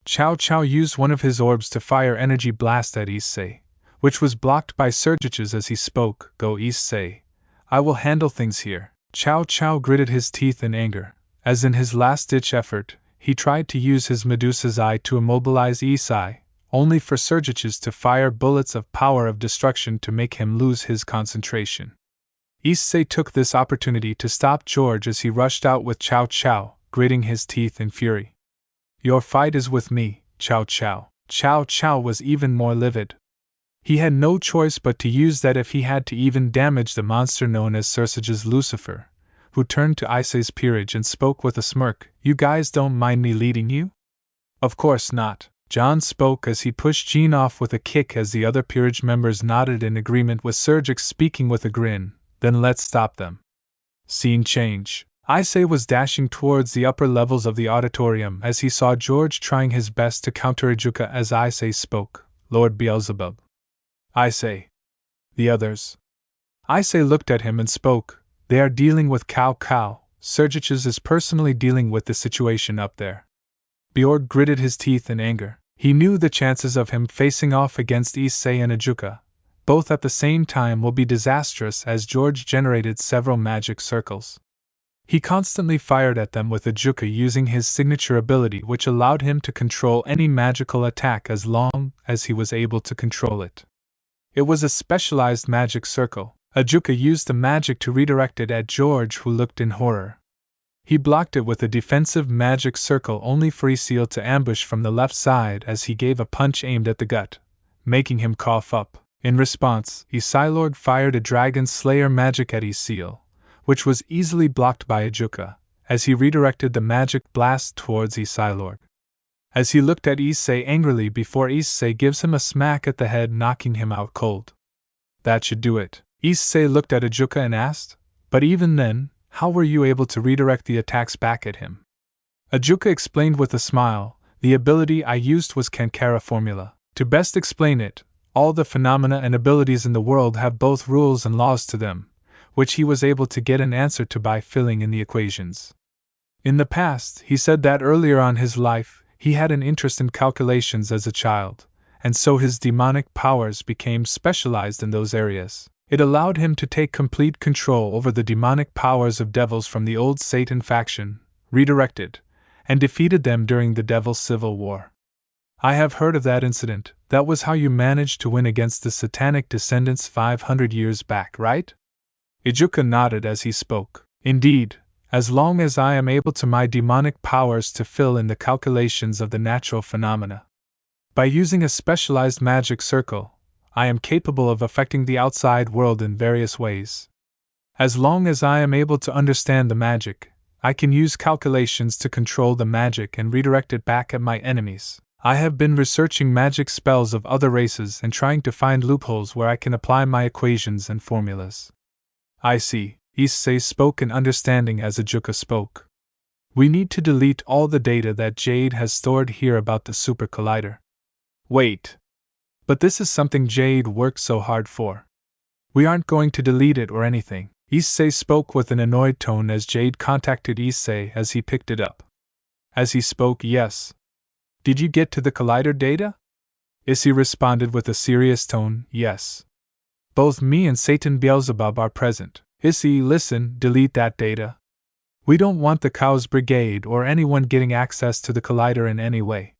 Cao Cao used one of his orbs to fire energy blast at Issei, which was blocked by Surgiches as he spoke. "Go, Issei. I will handle things here." Cao Cao gritted his teeth in anger, as in his last-ditch effort, he tried to use his Medusa's Eye to immobilize Issei, only for Surgiches to fire bullets of power of destruction to make him lose his concentration. Issei took this opportunity to stop George as he rushed out with Cao Cao, gritting his teeth in fury. "Your fight is with me, Cao Cao." Cao Cao was even more livid. He had no choice but to use that if he had to even damage the monster known as Sursage's Lucifer, who turned to Issei's peerage and spoke with a smirk, "You guys don't mind me leading you?" "Of course not." John spoke as he pushed Jean off with a kick as the other peerage members nodded in agreement with Surgix speaking with a grin. "Then let's stop them." Scene change. Issei was dashing towards the upper levels of the auditorium as he saw George trying his best to counter Ijuka as Issei spoke. "Lord Beelzebub." "Issei." "The others." Issei looked at him and spoke. "They are dealing with Cao Cao. Surgiches is personally dealing with the situation up there." Bjorg gritted his teeth in anger. He knew the chances of him facing off against Issei and Ijuka, both at the same time, will be disastrous as George generated several magic circles. He constantly fired at them with Ijuka using his signature ability, which allowed him to control any magical attack as long as he was able to control it. It was a specialized magic circle. Ijuka used the magic to redirect it at George, who looked in horror. He blocked it with a defensive magic circle only for Issei to ambush from the left side as he gave a punch aimed at the gut, making him cough up. In response, Issei fired a Dragon Slayer magic at Issei, which was easily blocked by Ijuka, as he redirected the magic blast towards Issei. As he looked at Issei angrily before Issei gives him a smack at the head, knocking him out cold. "That should do it." Issei looked at Ijuka and asked, "But even then, how were you able to redirect the attacks back at him?" Ijuka explained with a smile, "The ability I used was Kankara formula. To best explain it, all the phenomena and abilities in the world have both rules and laws to them, which he was able to get an answer to by filling in the equations. In the past, he said that earlier on his life, he had an interest in calculations as a child, and so his demonic powers became specialized in those areas. It allowed him to take complete control over the demonic powers of devils from the old Satan faction, redirected, and defeated them during the Devil's Civil War. I have heard of that incident. That was how you managed to win against the satanic descendants 500 years back, right?" Ijuka nodded as he spoke. "Indeed, as long as I am able to my demonic powers to fill in the calculations of the natural phenomena. By using a specialized magic circle, I am capable of affecting the outside world in various ways. As long as I am able to understand the magic, I can use calculations to control the magic and redirect it back at my enemies. I have been researching magic spells of other races and trying to find loopholes where I can apply my equations and formulas." "I see," Issei spoke in understanding as Ijuka spoke. "We need to delete all the data that Jade has stored here about the Super Collider." "Wait. But this is something Jade worked so hard for. We aren't going to delete it or anything." Issei spoke with an annoyed tone as Jade contacted Issei as he picked it up. As he spoke, "Yes. Did you get to the Collider data?" Issei responded with a serious tone, "Yes. Both me and Satan Beelzebub are present." "Issei, listen, delete that data. We don't want the Khaos Brigade or anyone getting access to the Collider in any way.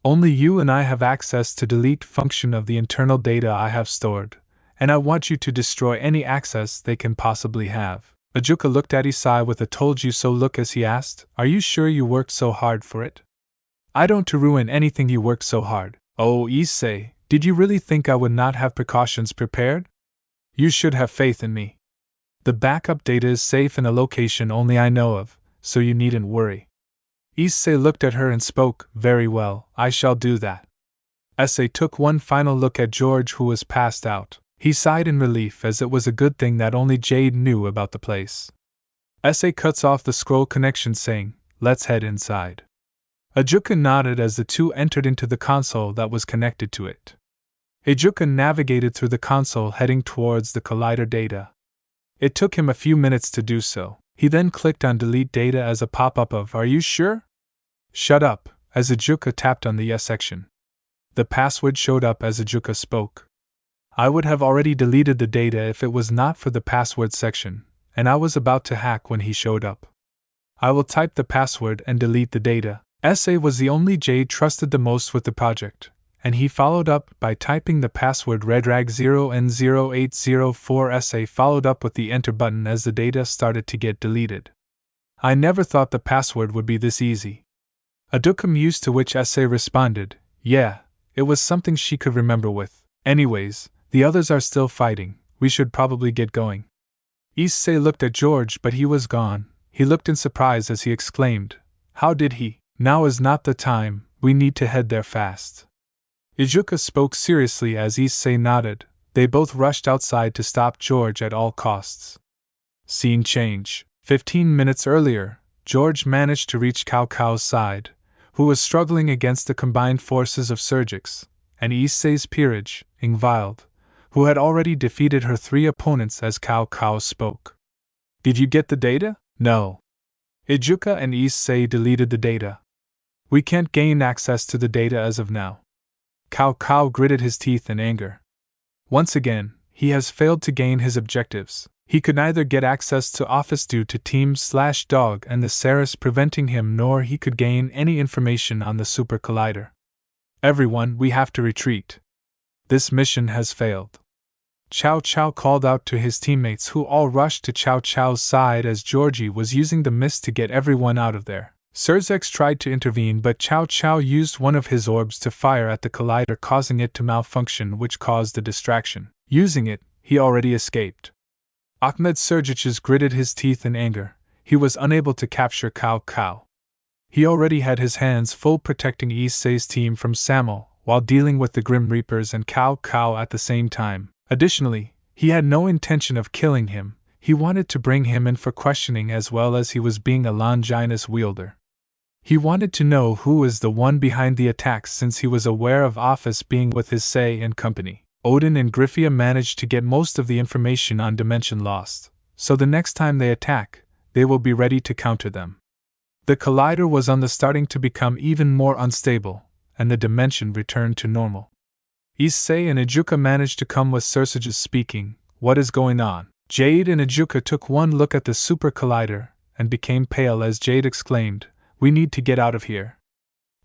Only you and I have access to delete function of the internal data I have stored, and I want you to destroy any access they can possibly have." Ijuka looked at Issei with a told you so look as he asked, "Are you sure you worked so hard for it?" "I don't to ruin anything you worked so hard." "Oh, Issei, did you really think I would not have precautions prepared? You should have faith in me. The backup data is safe in a location only I know of, so you needn't worry." Issei looked at her and spoke, "Very well, I shall do that." Issei took one final look at George, who was passed out. He sighed in relief as it was a good thing that only Jade knew about the place. Issei cuts off the scroll connection saying, "Let's head inside." Ijuka nodded as the two entered into the console that was connected to it. Ijuka navigated through the console heading towards the Collider data. It took him a few minutes to do so. He then clicked on delete data as a pop-up of "Are you sure?" "Shut up," as Ijuka tapped on the yes section. The password showed up as Ijuka spoke. "I would have already deleted the data if it was not for the password section, and I was about to hack when he showed up. I will type the password and delete the data." Issei was the only Jade trusted the most with the project, and he followed up by typing the password redrag0n0804. Issei followed up with the enter button as the data started to get deleted. "I never thought the password would be this easy." Ijuka mused, to which Issei responded, "Yeah, it was something she could remember with. Anyways, the others are still fighting, we should probably get going." Issei looked at George, but he was gone. He looked in surprise as he exclaimed, "How did he?" "Now is not the time, we need to head there fast." Ijuka spoke seriously as Issei nodded. They both rushed outside to stop George at all costs. Scene change. 15 minutes earlier, George managed to reach Khao's side, who was struggling against the combined forces of Sergix and Issei's peerage, Ingvild, who had already defeated her 3 opponents as Khaos spoke. "Did you get the data?" "No." Ijuka and Issei deleted the data. "We can't gain access to the data as of now." Khaos gritted his teeth in anger. Once again, he has failed to gain his objectives. He could neither get access to Office due to Team/Dog and the Ceres preventing him, nor he could gain any information on the Super Collider. "Everyone, we have to retreat. This mission has failed." Cao Cao called out to his teammates, who all rushed to Cao Cao's side as Georgie was using the mist to get everyone out of there. Sergix tried to intervene, but Cao Cao used one of his orbs to fire at the collider, causing it to malfunction, which caused a distraction. Using it, he already escaped. Ahmed Sergich gritted his teeth in anger. He was unable to capture Cao. He already had his hands full protecting Issei's team from Sammo, while dealing with the Grim Reapers and Cao at the same time. Additionally, he had no intention of killing him. He wanted to bring him in for questioning, as well as he was being a Longinus wielder. He wanted to know who is the one behind the attacks, since he was aware of Office being with Issei and company. Odin and Griffia managed to get most of the information on Dimension Lost, so the next time they attack, they will be ready to counter them. The collider was on the starting to become even more unstable, and the dimension returned to normal. Issei and Ijuka managed to come with Sergich speaking, "What is going on?" Jade and Ijuka took one look at the Super Collider, and became pale as Jade exclaimed, "We need to get out of here."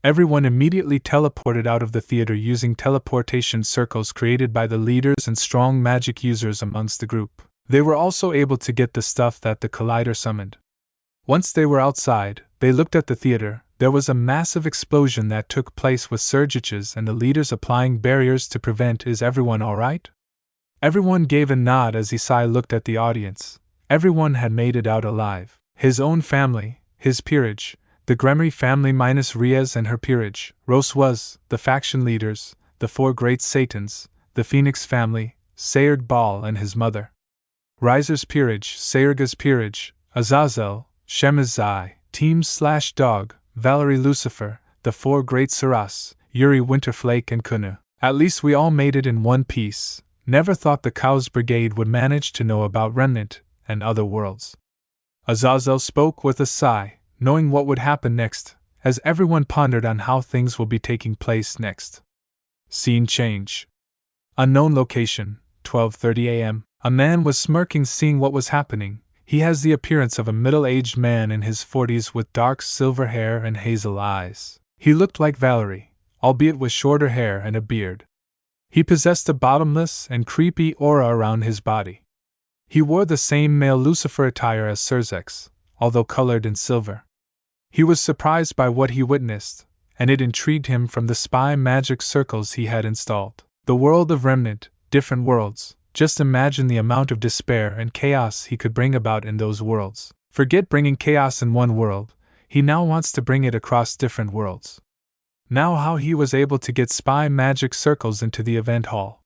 Everyone immediately teleported out of the theater using teleportation circles created by the leaders and strong magic users amongst the group. They were also able to get the stuff that the Collider summoned. Once they were outside, they looked at the theater. There was a massive explosion that took place with Sergiches and the leaders applying barriers to prevent. "Is everyone alright?" Everyone gave a nod as Issei looked at the audience. Everyone had made it out alive. His own family, his peerage, the Gremorys family minus Riaz and her peerage, Ros was, the faction leaders, the 4 great Satans, the Phoenix family, Sayerg Baal and his mother, Riser's peerage, Sayerga's peerage, Azazel, Shemazai, Team/Dog, Valerie Lucifer, the 4 great Saras, Yuri Winterflake and Kunu. At least we all made it in one piece. Never thought the Khaos Brigade would manage to know about Remnant and other worlds. Azazel spoke with a sigh, knowing what would happen next, as everyone pondered on how things will be taking place next. Scene change. Unknown location, 12:30 a.m. A man was smirking seeing what was happening. He has the appearance of a middle-aged man in his 40s with dark silver hair and hazel eyes. He looked like Valerie, albeit with shorter hair and a beard. He possessed a bottomless and creepy aura around his body. He wore the same male Lucifer attire as Sergix, although colored in silver. He was surprised by what he witnessed, and it intrigued him from the spy magic circles he had installed. The world of Remnant, different worlds. Just imagine the amount of despair and chaos he could bring about in those worlds. Forget bringing chaos in one world, he now wants to bring it across different worlds. Now how he was able to get spy magic circles into the event hall.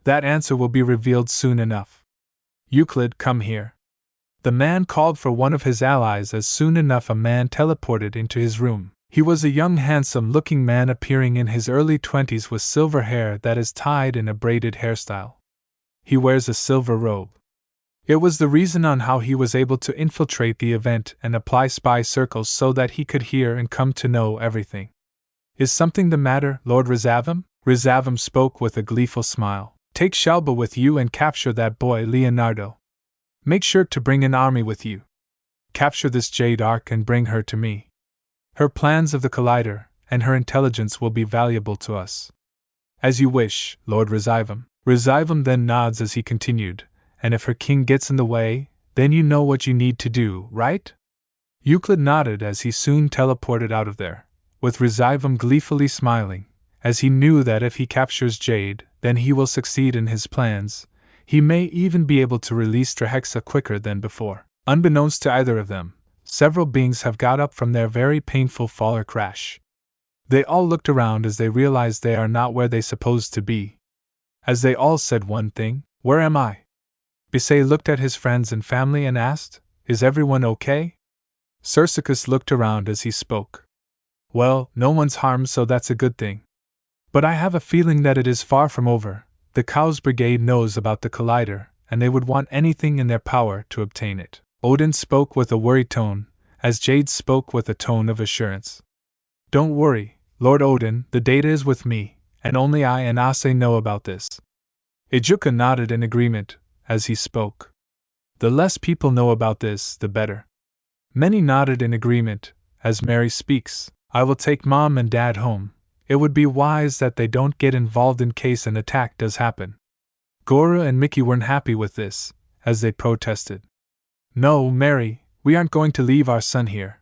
That answer will be revealed soon enough. Euclid, come here. The man called for one of his allies as soon enough a man teleported into his room. He was a young handsome-looking man appearing in his early 20s with silver hair that is tied in a braided hairstyle. He wears a silver robe. It was the reason on how he was able to infiltrate the event and apply spy circles so that he could hear and come to know everything. Is something the matter, Lord Rizevim? Rizevim spoke with a gleeful smile. Take Shalba with you and capture that boy Leonardo. Make sure to bring an army with you. Capture this Jade Arc and bring her to me. Her plans of the Collider and her intelligence will be valuable to us. As you wish, Lord Rizevim. Rizevim then nods as he continued, and if her king gets in the way, then you know what you need to do, right? Euclid nodded as he soon teleported out of there, with Rizevim gleefully smiling, as he knew that if he captures Jade, then he will succeed in his plans. He may even be able to release Strahexa quicker than before. Unbeknownst to either of them, several beings have got up from their very painful fall or crash. They all looked around as they realized they are not where they supposed to be. As they all said one thing, where am I? Issei looked at his friends and family and asked, is everyone okay? Cersicus looked around as he spoke. Well, no one's harmed, so that's a good thing. But I have a feeling that it is far from over. The Khaos Brigade knows about the Collider, and they would want anything in their power to obtain it. Odin spoke with a worried tone, as Jade spoke with a tone of assurance. Don't worry, Lord Odin, the data is with me, and only I and Issei know about this. Ijuka nodded in agreement, as he spoke. The less people know about this, the better. Many nodded in agreement, as Mary speaks. I will take Mom and Dad home. It would be wise that they don't get involved in case an attack does happen. Gora and Mickey weren't happy with this, as they protested. No, Mary, we aren't going to leave our son here.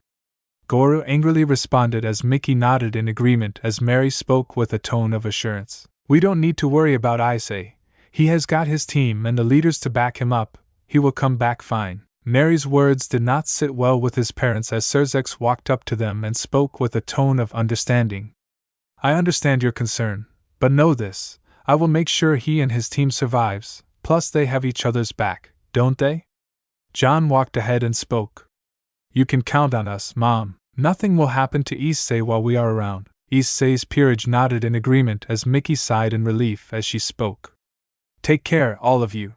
Gora angrily responded as Mickey nodded in agreement as Mary spoke with a tone of assurance. We don't need to worry about Issei. He has got his team and the leaders to back him up. He will come back fine. Mary's words did not sit well with his parents as Cersei walked up to them and spoke with a tone of understanding. I understand your concern, but know this, I will make sure he and his team survives, plus they have each other's back, don't they? John walked ahead and spoke. You can count on us, Mom. Nothing will happen to Issei while we are around. Issei's peerage nodded in agreement as Mickey sighed in relief as she spoke. Take care, all of you.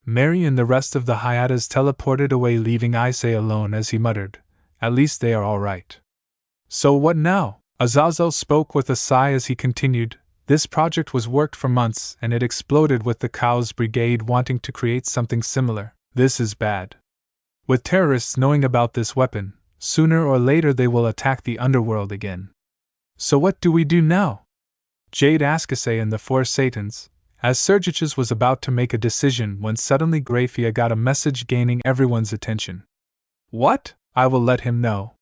Mary and the rest of the Hyadas teleported away, leaving Issei alone as he muttered, at least they are all right. So what now? Azazel spoke with a sigh as he continued, this project was worked for months and it exploded with the Khaos Brigade wanting to create something similar. This is bad. With terrorists knowing about this weapon, sooner or later they will attack the underworld again. So what do we do now? Jade asked Issei and the four Satans, as Sergius was about to make a decision when suddenly Grafia got a message gaining everyone's attention. What? I will let him know.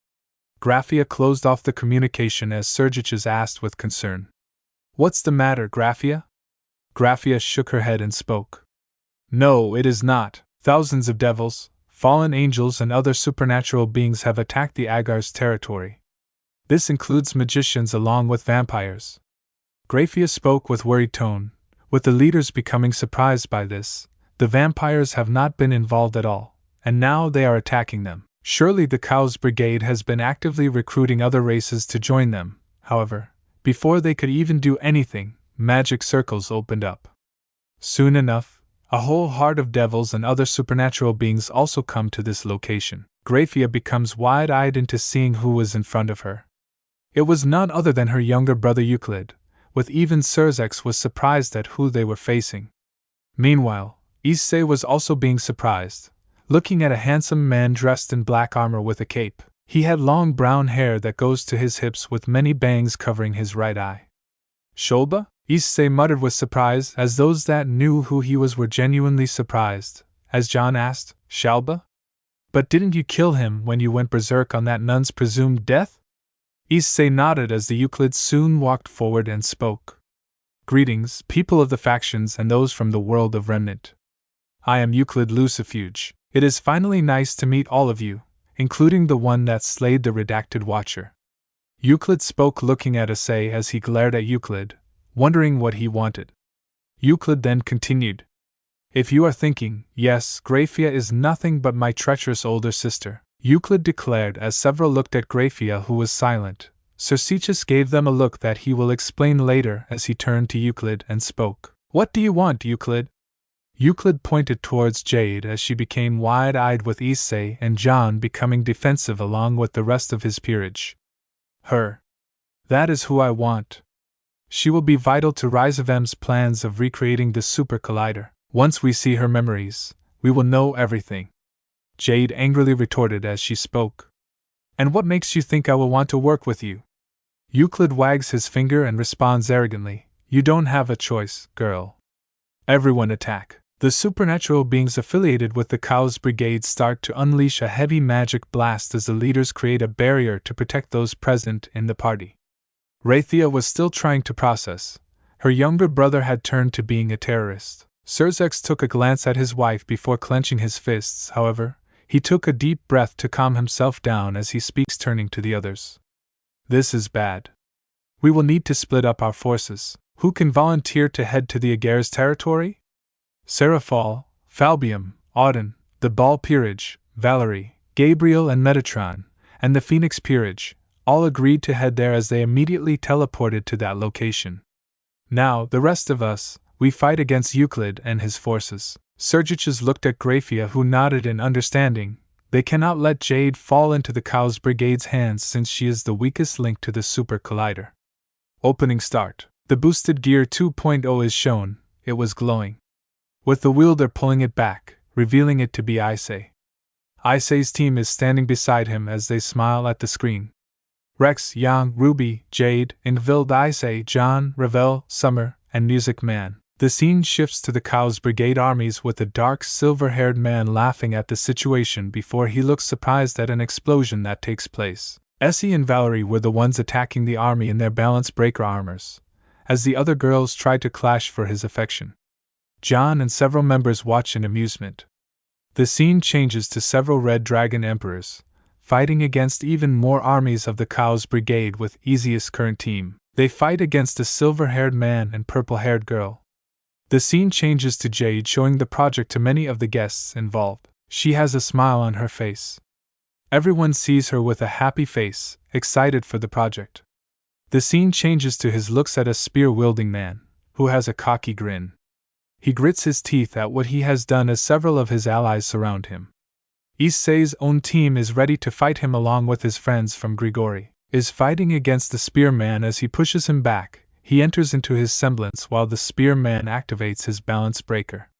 Grafia closed off the communication as Sergius asked with concern. What's the matter, Grafia? Grafia shook her head and spoke. No, it is not. Thousands of devils, fallen angels and other supernatural beings have attacked the Agar's territory. This includes magicians along with vampires. Grafia spoke with worried tone, with the leaders becoming surprised by this. The vampires have not been involved at all, and now they are attacking them. Surely the Khaos Brigade has been actively recruiting other races to join them. However, before they could even do anything, magic circles opened up. Soon enough, a whole horde of devils and other supernatural beings also come to this location. Grafia becomes wide-eyed into seeing who was in front of her. It was none other than her younger brother Euclid, with even Cersei was surprised at who they were facing. Meanwhile, Issei was also being surprised, looking at a handsome man dressed in black armor with a cape. He had long brown hair that goes to his hips with many bangs covering his right eye. Sholba? Issei muttered with surprise as those that knew who he was were genuinely surprised, as John asked, Shalba? But didn't you kill him when you went berserk on that nun's presumed death? Issei nodded as the Euclid soon walked forward and spoke. Greetings, people of the factions and those from the world of Remnant. I am Euclid Lucifuge. It is finally nice to meet all of you, including the one that slayed the redacted Watcher. Euclid spoke looking at Issei as he glared at Euclid, wondering what he wanted. Euclid then continued. If you are thinking, yes, Grafia is nothing but my treacherous older sister, Euclid declared as several looked at Grafia, who was silent. Cersicius gave them a look that he will explain later as he turned to Euclid and spoke. What do you want, Euclid? Euclid pointed towards Jade as she became wide-eyed, with Issei and John becoming defensive along with the rest of his peerage. Her. That is who I want. She will be vital to Rizevim's plans of recreating the Super Collider. Once we see her memories, we will know everything. Jade angrily retorted as she spoke. And what makes you think I will want to work with you? Euclid wags his finger and responds arrogantly, You don't have a choice, girl. Everyone attack. The supernatural beings affiliated with the Khaos Brigade start to unleash a heavy magic blast as the leaders create a barrier to protect those present in the party. Raythea was still trying to process. Her younger brother had turned to being a terrorist. Surzex took a glance at his wife before clenching his fists. However, he took a deep breath to calm himself down as he speaks, turning to the others. This is bad. We will need to split up our forces. Who can volunteer to head to the Agar's territory? Seraphal, Falbium, Auden, the Ball Peerage, Valerie, Gabriel and Metatron, and the Phoenix Peerage, all agreed to head there as they immediately teleported to that location. Now, the rest of us, we fight against Euclid and his forces. Sergiches looked at Grafia, who nodded in understanding. They cannot let Jade fall into the Khaos Brigade's hands since she is the weakest link to the Super Collider. Opening start. The boosted gear 2.0 is shown. It was glowing. With the wielder pulling it back, revealing it to be Issei. Issei's team is standing beside him as they smile at the screen. Rex, Yang, Ruby, Jade, Ingvild, Issei, John, Ravel, Summer, and Music Man. The scene shifts to the Khaos Brigade armies with a dark silver-haired man laughing at the situation before he looks surprised at an explosion that takes place. Issei and Valerie were the ones attacking the army in their balance breaker armors, as the other girls tried to clash for his affection. John and several members watch in amusement. The scene changes to several Red Dragon Emperors, fighting against even more armies of the Khaos Brigade with Issei's current team. They fight against a silver-haired man and purple-haired girl. The scene changes to Jade showing the project to many of the guests involved. She has a smile on her face. Everyone sees her with a happy face, excited for the project. The scene changes to his looks at a spear-wielding man, who has a cocky grin. He grits his teeth at what he has done as several of his allies surround him. Issei's own team is ready to fight him along with his friends from Grigori, is fighting against the spearman as he pushes him back. He enters into his semblance while the spearman activates his balance breaker.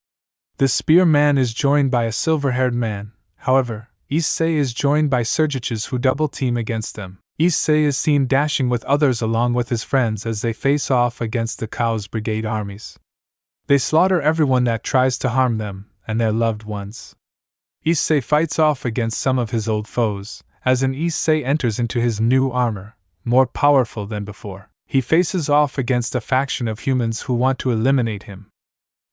The spearman is joined by a silver-haired man, however, Issei is joined by Sergiches who double-team against them. Issei is seen dashing with others along with his friends as they face off against the Khaos Brigade armies. They slaughter everyone that tries to harm them and their loved ones. Issei fights off against some of his old foes, as an Issei enters into his new armor, more powerful than before. He faces off against a faction of humans who want to eliminate him.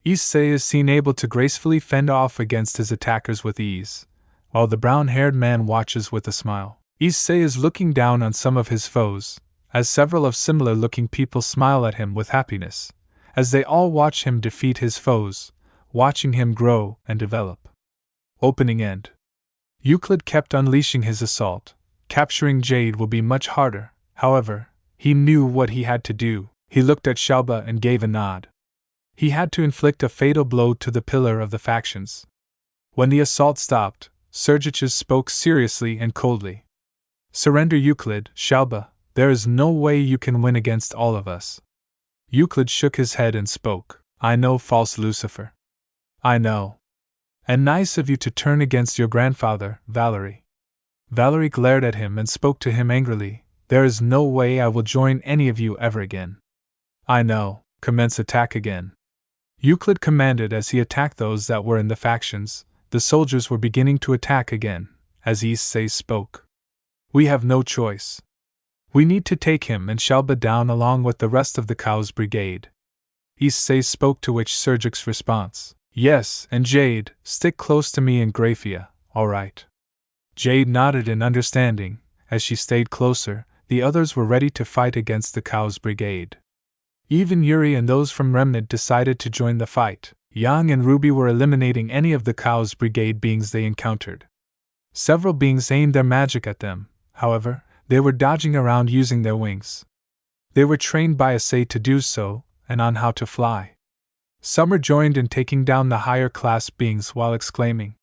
Issei is seen able to gracefully fend off against his attackers with ease, while the brown-haired man watches with a smile. Issei is looking down on some of his foes, as several of similar-looking people smile at him with happiness, as they all watch him defeat his foes, watching him grow and develop. Opening end. Euclid kept unleashing his assault. Capturing Jade will be much harder, however, he knew what he had to do. He looked at Shalba and gave a nod. He had to inflict a fatal blow to the pillar of the factions. When the assault stopped, Sergiches spoke seriously and coldly. Surrender, Euclid, Shalba, there is no way you can win against all of us. Euclid shook his head and spoke. I know, false Lucifer. I know. And nice of you to turn against your grandfather, Valerie. Valerie glared at him and spoke to him angrily. There is no way I will join any of you ever again. I know. Commence attack again. Euclid commanded as he attacked those that were in the factions. The soldiers were beginning to attack again, as Issei spoke. We have no choice. We need to take him and Shalba down along with the rest of the Khaos Brigade. Issei spoke, to which Sergic's response. Yes, and Jade, stick close to me and Grafia, alright. Jade nodded in understanding. As she stayed closer, the others were ready to fight against the Khaos Brigade. Even Yuri and those from Remnant decided to join the fight. Yang and Ruby were eliminating any of the Khaos Brigade beings they encountered. Several beings aimed their magic at them, however, they were dodging around using their wings. They were trained by Issei to do so, and on how to fly. Summer joined in taking down the higher class beings while exclaiming,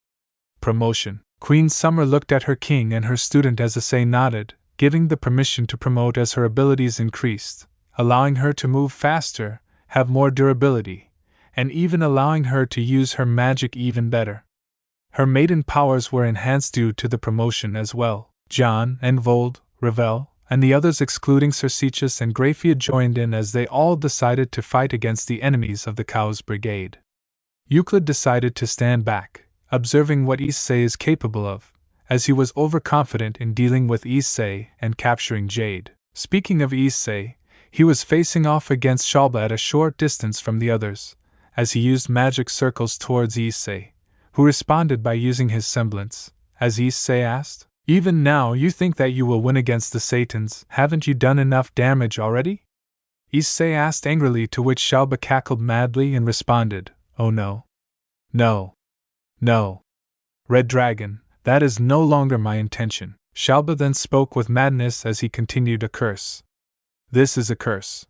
"Promotion!" Queen Summer looked at her king and her student as Issei nodded, giving the permission to promote as her abilities increased, allowing her to move faster, have more durability, and even allowing her to use her magic even better. Her maiden powers were enhanced due to the promotion as well. John and Vold, Ravel, and the others excluding Circetus and Graphia joined in as they all decided to fight against the enemies of the Khaos Brigade. Euclid decided to stand back, observing what Issei is capable of, as he was overconfident in dealing with Issei and capturing Jade. Speaking of Issei, he was facing off against Shalba at a short distance from the others, as he used magic circles towards Issei, who responded by using his semblance, as Issei asked, "Even now you think that you will win against the Satans, haven't you done enough damage already?" Issei asked angrily, to which Shalba cackled madly and responded, "Oh no. No. No. Red Dragon, that is no longer my intention." Shalba then spoke with madness as he continued a curse. "This is a curse.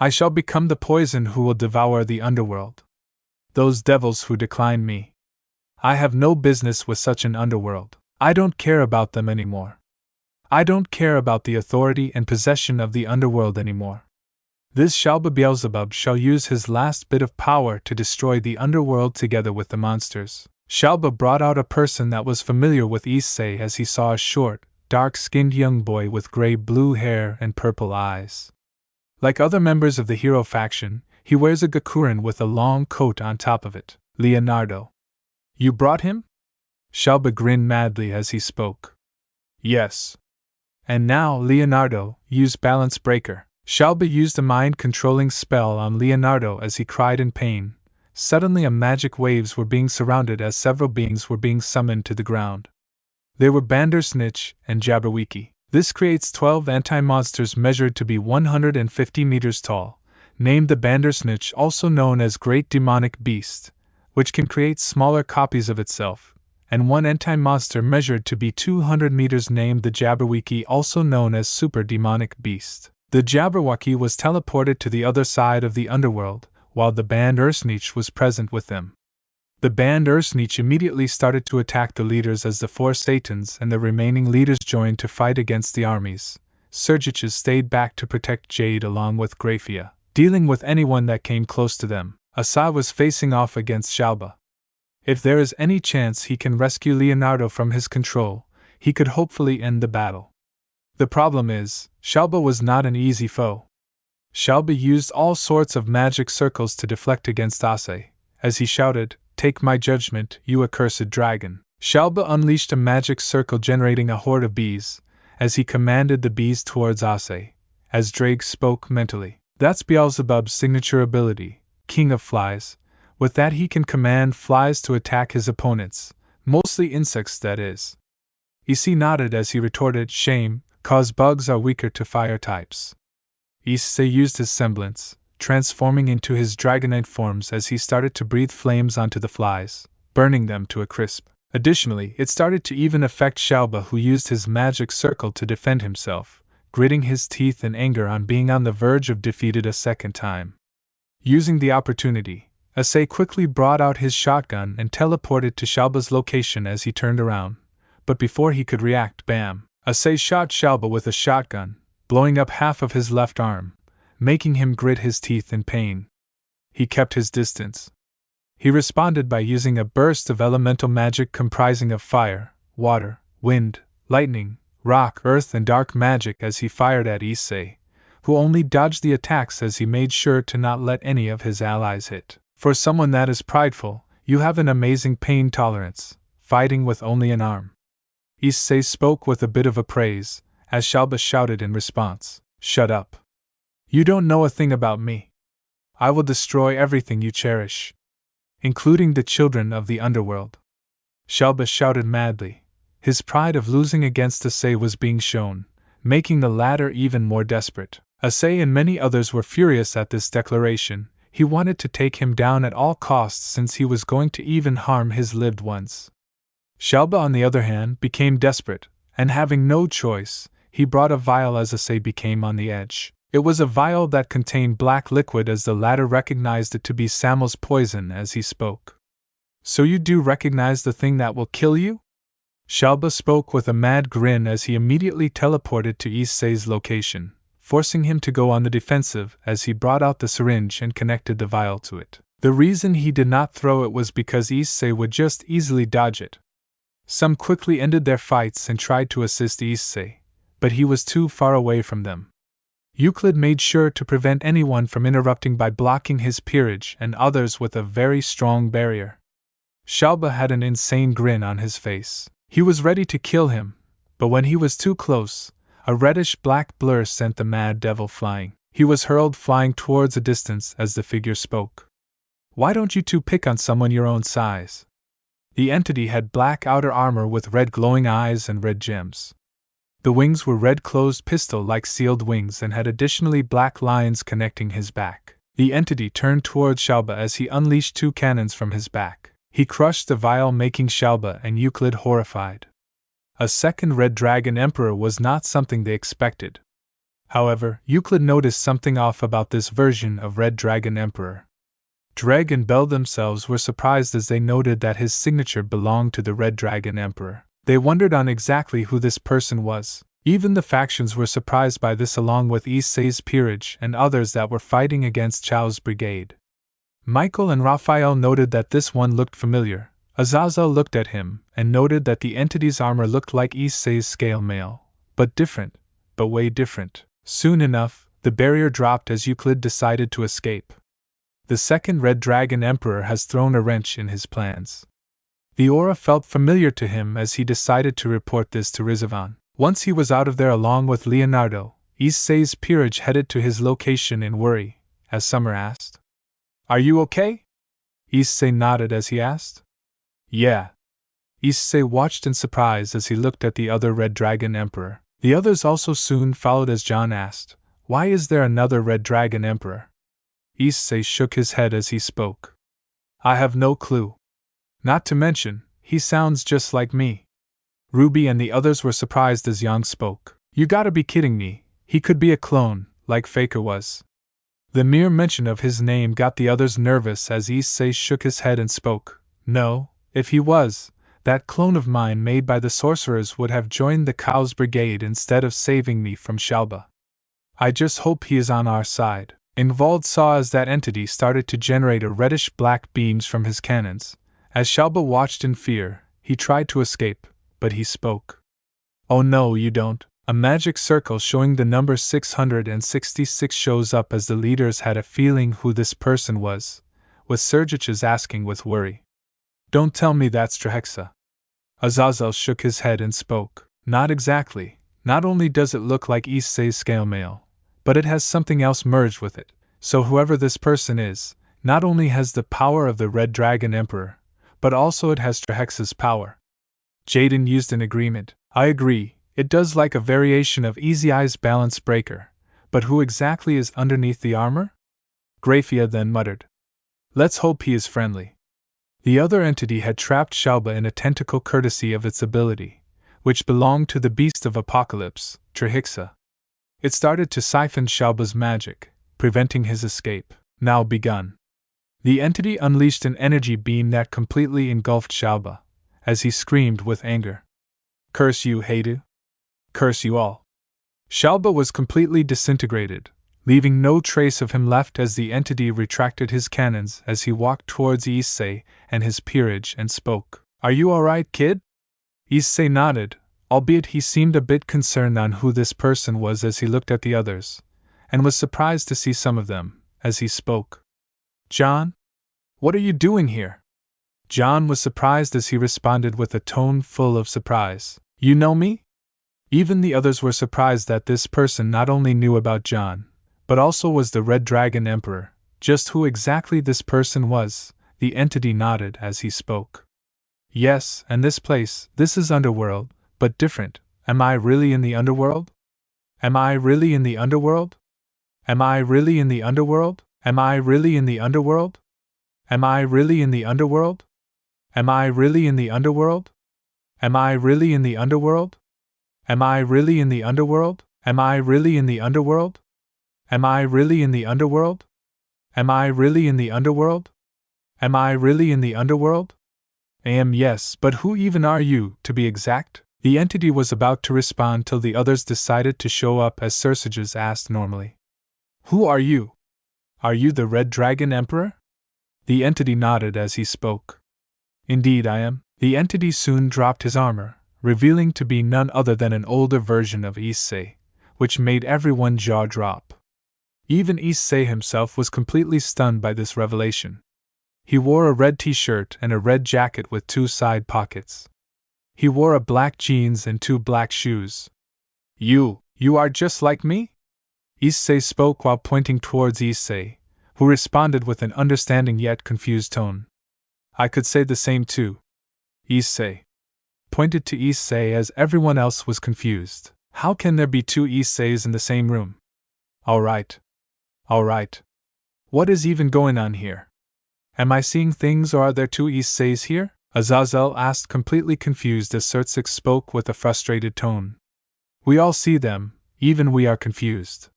I shall become the poison who will devour the underworld. Those devils who decline me. I have no business with such an underworld. I don't care about them anymore. I don't care about the authority and possession of the underworld anymore. This Shalba Beelzebub shall use his last bit of power to destroy the underworld together with the monsters." Shalba brought out a person that was familiar with Issei as he saw a short, dark-skinned young boy with gray-blue hair and purple eyes. Like other members of the hero faction, he wears a gakurin with a long coat on top of it. "Leonardo. You brought him?" Shalba grinned madly as he spoke. "Yes. And now, Leonardo, use Balance Breaker." Shalba used a mind-controlling spell on Leonardo as he cried in pain. Suddenly magic waves were being surrounded as several beings were being summoned to the ground. They were Bandersnitch and Jabberwocky. This creates 12 anti-monsters measured to be 150 meters tall, named the Bandersnitch, also known as Great Demonic Beast, which can create smaller copies of itself, and one anti-monster measured to be 200 meters named the Jabberwocky, also known as Super Demonic Beast. The Jabberwocky was teleported to the other side of the underworld, while the Bandersnitch was present with them. The Bandersnitch immediately started to attack the leaders as the 4 Satans and the remaining leaders joined to fight against the armies. Circetus stayed back to protect Jade along with Graphia, dealing with anyone that came close to them. Issei was facing off against Shalba. If there is any chance he can rescue Leonardo from his control, he could hopefully end the battle. The problem is, Shalba was not an easy foe. Shalba used all sorts of magic circles to deflect against Issei, as he shouted, "Take my judgment, you accursed dragon." Shalba unleashed a magic circle generating a horde of bees, as he commanded the bees towards Issei, as Drake spoke mentally. "That's Beelzebub's signature ability, King of Flies. With that he can command flies to attack his opponents, mostly insects that is." Issei nodded as he retorted, "Shame, cause bugs are weaker to fire types." Issei used his semblance, transforming into his dragonite forms as he started to breathe flames onto the flies, burning them to a crisp. Additionally, it started to even affect Shalba, who used his magic circle to defend himself, gritting his teeth in anger on being on the verge of defeated a second time. Using the opportunity, Issei quickly brought out his shotgun and teleported to Shalba's location as he turned around, but before he could react, bam! Issei shot Shalba with a shotgun, blowing up half of his left arm, making him grit his teeth in pain. He kept his distance. He responded by using a burst of elemental magic comprising of fire, water, wind, lightning, rock, earth, and dark magic as he fired at Issei, who only dodged the attacks as he made sure to not let any of his allies hit. For someone that is prideful, you have an amazing pain tolerance, fighting with only an arm. Issei spoke with a bit of a praise, as Shalba shouted in response, "Shut up. You don't know a thing about me. I will destroy everything you cherish, including the children of the underworld." Shalba shouted madly. His pride of losing against Issei was being shown, making the latter even more desperate. Issei and many others were furious at this declaration. He wanted to take him down at all costs since he was going to even harm his lived ones. Shalba, on the other hand, became desperate, and having no choice, he brought a vial as Issei became on the edge. It was a vial that contained black liquid, as the latter recognized it to be Samuel's poison as he spoke. So you do recognize the thing that will kill you? Shalba spoke with a mad grin as he immediately teleported to Issei's location, forcing him to go on the defensive as he brought out the syringe and connected the vial to it. The reason he did not throw it was because Issei would just easily dodge it. Some quickly ended their fights and tried to assist Issei, but he was too far away from them. Euclid made sure to prevent anyone from interrupting by blocking his peerage and others with a very strong barrier. Shalba had an insane grin on his face. He was ready to kill him, but when he was too close, a reddish-black blur sent the mad devil flying. He was hurled flying towards a distance as the figure spoke. Why don't you two pick on someone your own size? The entity had black outer armor with red glowing eyes and red gems. The wings were red closed pistol-like sealed wings and had additionally black lines connecting his back. The entity turned towards Shalba as he unleashed 2 cannons from his back. He crushed the vial, making Shalba and Euclid horrified. A second Red Dragon Emperor was not something they expected. However, Euclid noticed something off about this version of Red Dragon Emperor. Dreg and Bell themselves were surprised as they noted that his signature belonged to the Red Dragon Emperor. They wondered on exactly who this person was. Even the factions were surprised by this, along with Issei's peerage and others that were fighting against Khaos Brigade. Michael and Raphael noted that this one looked familiar. Azazel looked at him and noted that the entity's armor looked like Issei's scale mail, but different, but way different. Soon enough, the barrier dropped as Euclid decided to escape. The second Red Dragon Emperor has thrown a wrench in his plans. The aura felt familiar to him as he decided to report this to Rizevim. Once he was out of there along with Leonardo, Issei's peerage headed to his location in worry, as Summer asked. Are you okay? Issei nodded as he asked. Yeah. Issei watched in surprise as he looked at the other Red Dragon Emperor. The others also soon followed as John asked, Why is there another Red Dragon Emperor? Issei shook his head as he spoke. I have no clue. Not to mention, he sounds just like me. Ruby and the others were surprised as Yang spoke. You gotta be kidding me, he could be a clone, like Faker was. The mere mention of his name got the others nervous as Issei shook his head and spoke. No, if he was, that clone of mine made by the sorcerers would have joined the Khaos Brigade instead of saving me from Shalba. I just hope he is on our side. Ingvald saw as that entity started to generate a reddish-black beams from his cannons. As Shalba watched in fear, he tried to escape, but he spoke. Oh no, you don't. A magic circle showing the number 666 shows up as the leaders had a feeling who this person was, with Sergiches asking with worry. Don't tell me that's Trahexa. Azazel shook his head and spoke. Not exactly. Not only does it look like Issei's scale mail, but it has something else merged with it. So whoever this person is, not only has the power of the Red Dragon Emperor, but also it has Trahexa's power. Jaden used an agreement. I agree, it does like a variation of Issei's balance breaker, but who exactly is underneath the armor? Graphia then muttered. Let's hope he is friendly. The other entity had trapped Shalba in a tentacle courtesy of its ability, which belonged to the beast of Apocalypse, Trahexa. It started to siphon Shalba's magic, preventing his escape. Now begun. The entity unleashed an energy beam that completely engulfed Shalba, as he screamed with anger. Curse you, Heidu! Curse you all! Shalba was completely disintegrated, leaving no trace of him left as the entity retracted his cannons as he walked towards Issei and his peerage and spoke. Are you alright, kid? Issei nodded, albeit he seemed a bit concerned on who this person was as he looked at the others, and was surprised to see some of them, as he spoke. John? What are you doing here? John was surprised as he responded with a tone full of surprise. You know me? Even the others were surprised that this person not only knew about John, but also was the Red Dragon Emperor. Just who exactly this person was, the entity nodded as he spoke. Yes, and this place, this is Underworld, but different. Am I really in the Underworld? Am I really in the Underworld? Am I really in the Underworld? Am I really in the Underworld? Am I really in the Underworld? Am I really in the Underworld? Am I really in the Underworld? Am I really in the Underworld? Am I really in the Underworld? Am I really in the underworld? Am I really in the underworld? Am I really in the underworld? Yes, but who even are you, to be exact? The entity was about to respond till the others decided to show up as Sursages asked normally. Who are you? Are you the Red Dragon Emperor? The entity nodded as he spoke. Indeed I am. The entity soon dropped his armor, revealing to be none other than an older version of Issei, which made everyone's jaw drop. Even Issei himself was completely stunned by this revelation. He wore a red t-shirt and a red jacket with 2 side pockets. He wore a black jeans and 2 black shoes. You are just like me? Issei spoke while pointing towards Issei, who responded with an understanding yet confused tone. I could say the same too. Issei pointed to Issei as everyone else was confused. How can there be 2 Isseis in the same room? Alright. What is even going on here? Am I seeing things or are there 2 Isseis here? Azazel asked, completely confused as Surtsik spoke with a frustrated tone. We all see them, even we are confused.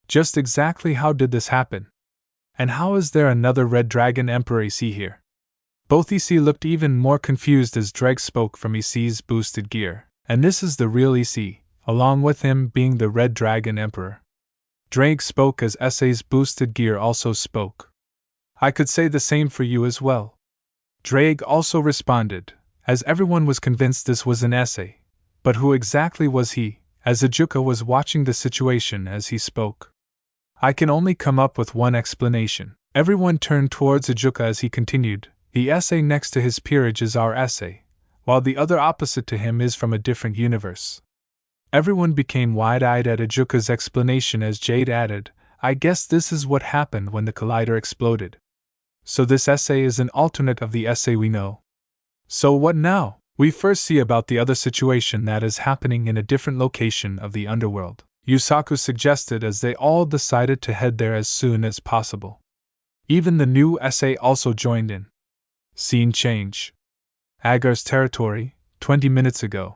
Just exactly how did this happen? And how is there another Red Dragon Emperor Issei here? Both Issei looked even more confused as Dreg spoke from Issei's boosted gear. And this is the real Issei, along with him being the Red Dragon Emperor. Dreg spoke as Issei's boosted gear also spoke. I could say the same for you as well. Dreg also responded, as everyone was convinced this was an Issei. But who exactly was he, as Ajuka was watching the situation as he spoke? I can only come up with one explanation. Everyone turned towards Ajuka as he continued. The Issei next to his peerage is our Issei, while the other opposite to him is from a different universe. Everyone became wide-eyed at Ajuka's explanation as Jade added, I guess this is what happened when the collider exploded. So this Issei is an alternate of the Issei we know. So what now? We first see about the other situation that is happening in a different location of the underworld. Yusaku suggested as they all decided to head there as soon as possible. Even the new Issei also joined in. Scene change. Agar's territory, 20 minutes ago.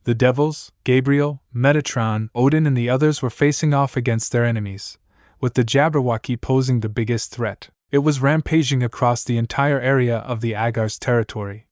The Devils, Gabriel, Metatron, Odin and the others were facing off against their enemies, with the Jabberwocky posing the biggest threat. It was rampaging across the entire area of the Agar's territory.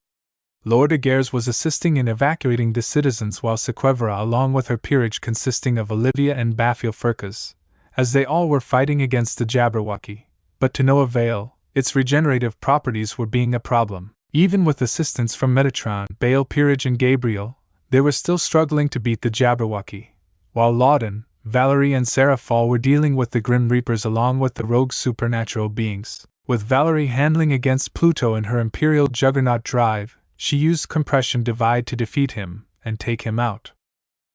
Lord Agar's was assisting in evacuating the citizens while Sequevra along with her peerage consisting of Olivia and Bafil Furkas, as they all were fighting against the Jabberwocky, but to no avail. Its regenerative properties were being a problem. Even with assistance from Metatron, Bale Peerage and Gabriel, they were still struggling to beat the Jabberwocky, while Lauden, Valerie and Seraphal were dealing with the Grim Reapers along with the rogue supernatural beings. With Valerie handling against Pluto in her Imperial Juggernaut drive, she used Compression Divide to defeat him and take him out.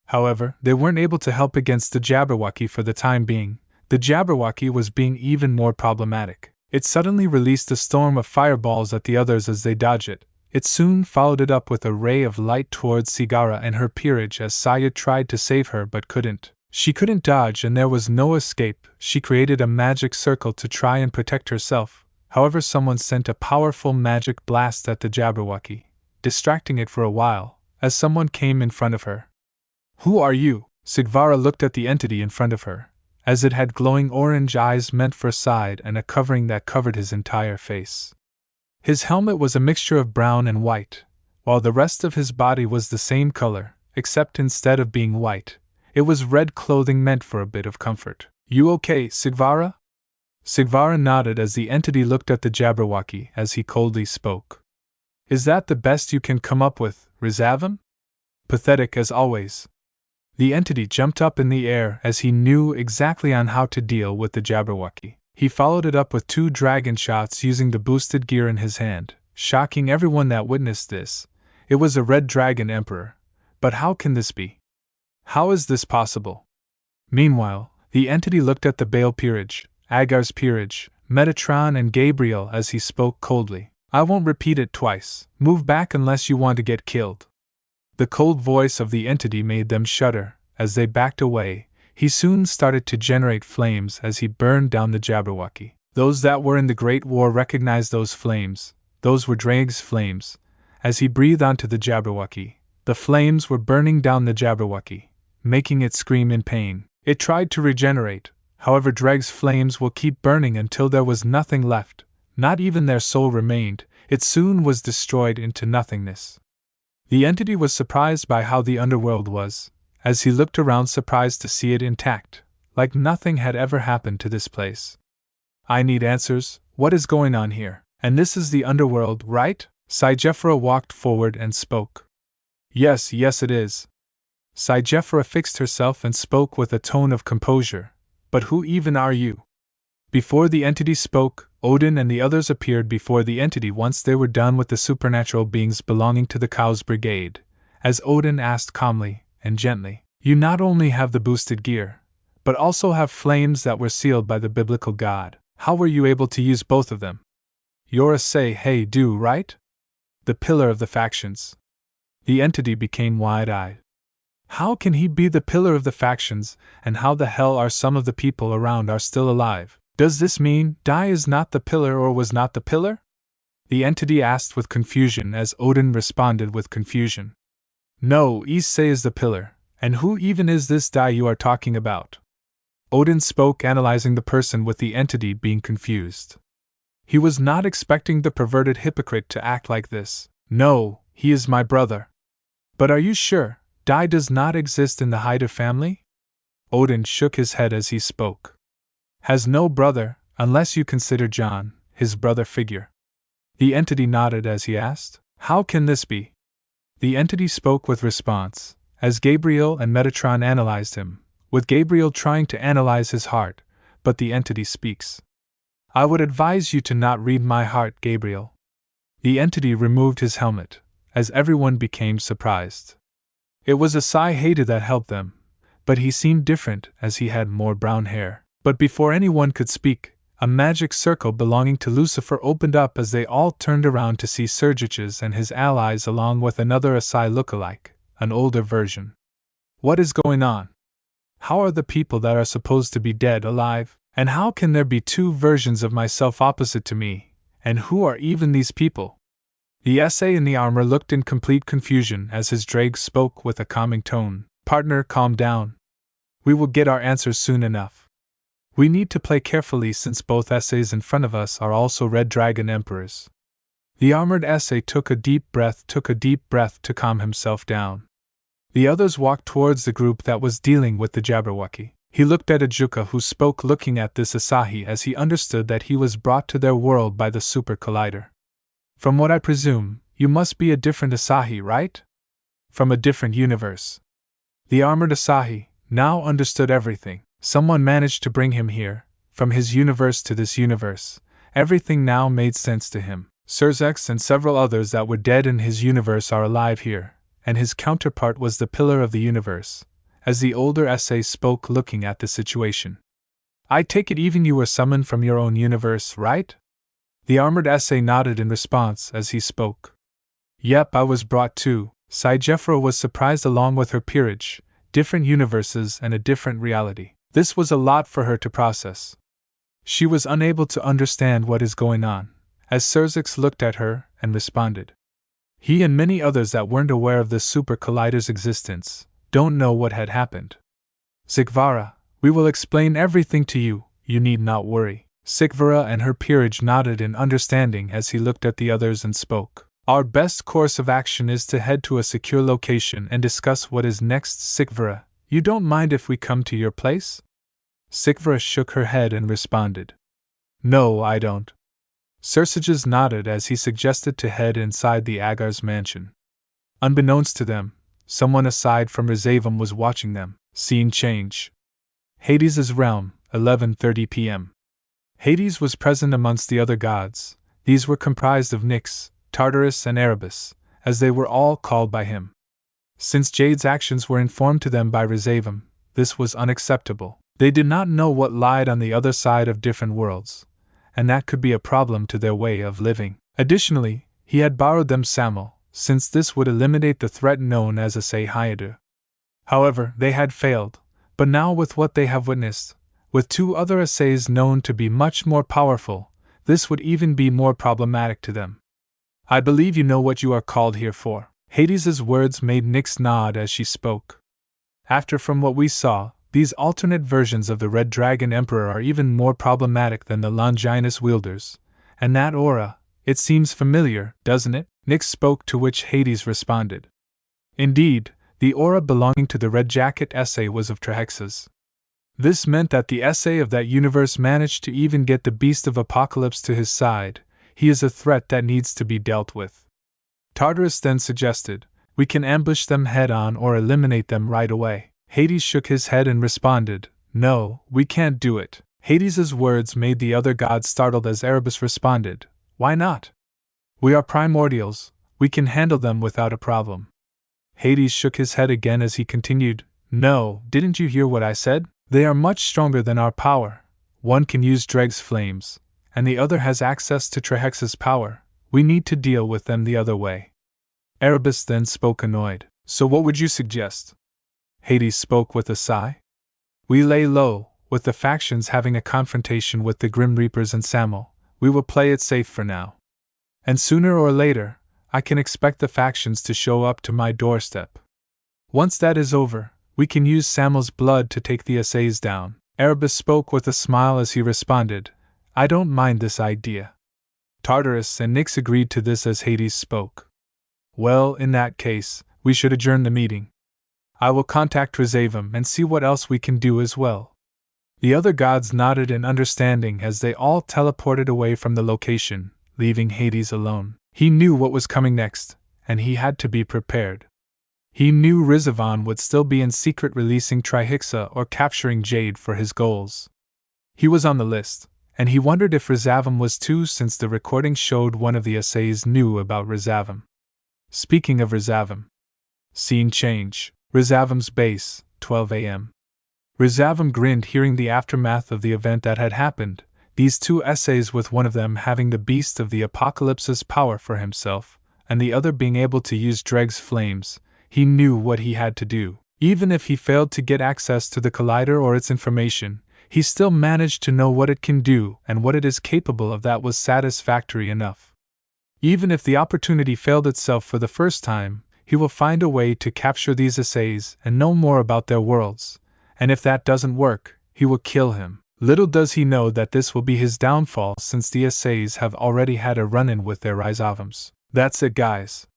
However, they weren't able to help against the Jabberwocky for the time being. The Jabberwocky was being even more problematic. It suddenly released a storm of fireballs at the others as they dodged it. It soon followed it up with a ray of light towards Sigara and her peerage as Saya tried to save her but couldn't. She couldn't dodge and there was no escape. She created a magic circle to try and protect herself. However, someone sent a powerful magic blast at the Jabberwocky, distracting it for a while, as someone came in front of her. Who are you? Sigvara looked at the entity in front of her, as it had glowing orange eyes meant for a side and a covering that covered his entire face. His helmet was a mixture of brown and white, while the rest of his body was the same color, except instead of being white, it was red clothing meant for a bit of comfort. You okay, Sigvara? Sigvara nodded as the entity looked at the Jabberwocky as he coldly spoke. Is that the best you can come up with, Rizevim? Pathetic as always. The entity jumped up in the air as he knew exactly on how to deal with the Jabberwocky. He followed it up with 2 dragon shots using the boosted gear in his hand, shocking everyone that witnessed this. It was a Red Dragon Emperor. But how can this be? How is this possible? Meanwhile, the entity looked at the Bale Peerage, Agar's Peerage, Metatron and Gabriel as he spoke coldly. I won't repeat it twice. Move back unless you want to get killed. The cold voice of the entity made them shudder. As they backed away, he soon started to generate flames as he burned down the Jabberwocky. Those that were in the Great War recognized those flames. Those were Drake's flames. As he breathed onto the Jabberwocky, the flames were burning down the Jabberwocky, making it scream in pain. It tried to regenerate, However, Dreg's flames will keep burning until there was nothing left, not even their soul remained, it soon was destroyed into nothingness. The entity was surprised by how the underworld was, as he looked around surprised to see it intact, like nothing had ever happened to this place. I need answers, what is going on here? And this is the underworld, right? Issei walked forward and spoke. Yes, it is. Issei fixed herself and spoke with a tone of composure. But who even are you? Before the entity spoke, Odin and the others appeared before the entity once they were done with the supernatural beings belonging to the Khaos Brigade, as Odin asked calmly and gently, you not only have the boosted gear, but also have flames that were sealed by the biblical god. How were you able to use both of them? You're Issei, hey, do, right? The pillar of the factions. The entity became wide-eyed. How can he be the pillar of the factions, and how the hell are some of the people around are still alive? Does this mean Dai is not the pillar or was not the pillar? The entity asked with confusion as Odin responded with confusion. No, Issei is the pillar, and who even is this Dai you are talking about? Odin spoke, analyzing the person with the entity being confused. He was not expecting the perverted hypocrite to act like this. No, he is my brother. But are you sure Dai does not exist in the Haida family? Odin shook his head as he spoke. Has no brother, unless you consider John, his brother figure. The entity nodded as he asked, how can this be? The entity spoke with response, as Gabriel and Metatron analyzed him, with Gabriel trying to analyze his heart, but the entity speaks. I would advise you to not read my heart, Gabriel. The entity removed his helmet, as everyone became surprised. It was Issei that helped them, but he seemed different as he had more brown hair. But before anyone could speak, a magic circle belonging to Lucifer opened up as they all turned around to see Sergiches and his allies along with another Issei lookalike, an older version. What is going on? How are the people that are supposed to be dead alive? And how can there be two versions of myself opposite to me? And who are even these people? The Issei in the armor looked in complete confusion as his Drake spoke with a calming tone. Partner, calm down. We will get our answers soon enough. We need to play carefully since both Isseis in front of us are also Red Dragon Emperors. The armored Issei took a deep breath to calm himself down. The others walked towards the group that was dealing with the Jabberwocky. He looked at Ajuka, who spoke, looking at this Asahi as he understood that he was brought to their world by the Super Collider. From what I presume, you must be a different Asahi, right? From a different universe. The armored Asahi now understood everything. Someone managed to bring him here, from his universe to this universe. Everything now made sense to him. Serzex and several others that were dead in his universe are alive here, and his counterpart was the pillar of the universe, as the older Issei spoke, looking at the situation. I take it even you were summoned from your own universe, right? The armored Issei nodded in response as he spoke. Yep, I was brought too. Issei was surprised along with her peerage, different universes and a different reality. This was a lot for her to process. She was unable to understand what is going on, as Serzex looked at her and responded. He and many others that weren't aware of the Super Collider's existence don't know what had happened. Sikvara, we will explain everything to you, you need not worry. Sikvara and her peerage nodded in understanding as he looked at the others and spoke. Our best course of action is to head to a secure location and discuss what is next. Sikvara, you don't mind if we come to your place? Sikvara shook her head and responded. No, I don't. Sersages nodded as he suggested to head inside the Agar's mansion. Unbeknownst to them, someone aside from Rizevim was watching them. Scene change. Hades' realm, 11:30 p.m. Hades was present amongst the other gods. These were comprised of Nyx, Tartarus and Erebus, as they were all called by him. Since Jade's actions were informed to them by Rizevim, this was unacceptable. They did not know what lied on the other side of different worlds, and that could be a problem to their way of living. Additionally, he had borrowed them Samel, since this would eliminate the threat known as Issei Hayadu. However, they had failed, but now with what they have witnessed, with two other Isseis known to be much more powerful, this would even be more problematic to them. I believe you know what you are called here for. Hades' words made Nyx nod as she spoke. After from what we saw, these alternate versions of the Red Dragon Emperor are even more problematic than the Longinus wielders. And that aura, it seems familiar, doesn't it? Nyx spoke, to which Hades responded. Indeed, the aura belonging to the Red Jacket Issei was of Trihex's. This meant that the Issei of that universe managed to even get the Beast of Apocalypse to his side. He is a threat that needs to be dealt with. Tartarus then suggested, we can ambush them head-on or eliminate them right away. Hades shook his head and responded, no, we can't do it. Hades's words made the other gods startled as Erebus responded, why not? We are primordials, we can handle them without a problem. Hades shook his head again as he continued, no, didn't you hear what I said? They are much stronger than our power. One can use Dreg's flames, and the other has access to Trihex's power. We need to deal with them the other way. Erebus then spoke, annoyed. So what would you suggest? Hades spoke with a sigh. We lay low, with the factions having a confrontation with the Grim Reapers and Sammo. We will play it safe for now. And sooner or later, I can expect the factions to show up to my doorstep. Once that is over, we can use Sammo's blood to take the Isseis down. Erebus spoke with a smile as he responded, I don't mind this idea. Tartarus and Nyx agreed to this as Hades spoke. Well, in that case, we should adjourn the meeting. I will contact Rizevim and see what else we can do as well. The other gods nodded in understanding as they all teleported away from the location, leaving Hades alone. He knew what was coming next, and he had to be prepared. He knew Rizevim would still be in secret, releasing Trihexa or capturing Jade for his goals. He was on the list, and he wondered if Rizevim was too, since the recording showed one of the Isseis knew about Rizevim. Speaking of Rizevim. Scene change. Rizevim's base, 12 a.m. Rizevim grinned, hearing the aftermath of the event that had happened, these two Isseis, with one of them having the Beast of the Apocalypse's power for himself, and the other being able to use Dreg's flames. He knew what he had to do. Even if he failed to get access to the Collider or its information, he still managed to know what it can do, and what it is capable of. That was satisfactory enough. Even if the opportunity failed itself for the first time, he will find a way to capture these Isseis and know more about their worlds, and if that doesn't work, he will kill him. Little does he know that this will be his downfall, since the Isseis have already had a run-in with their Rizevims. That's it, guys.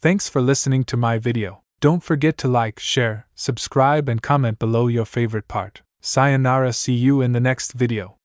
Thanks for listening to my video. Don't forget to like, share, subscribe and comment below your favorite part. Sayonara, see you in the next video.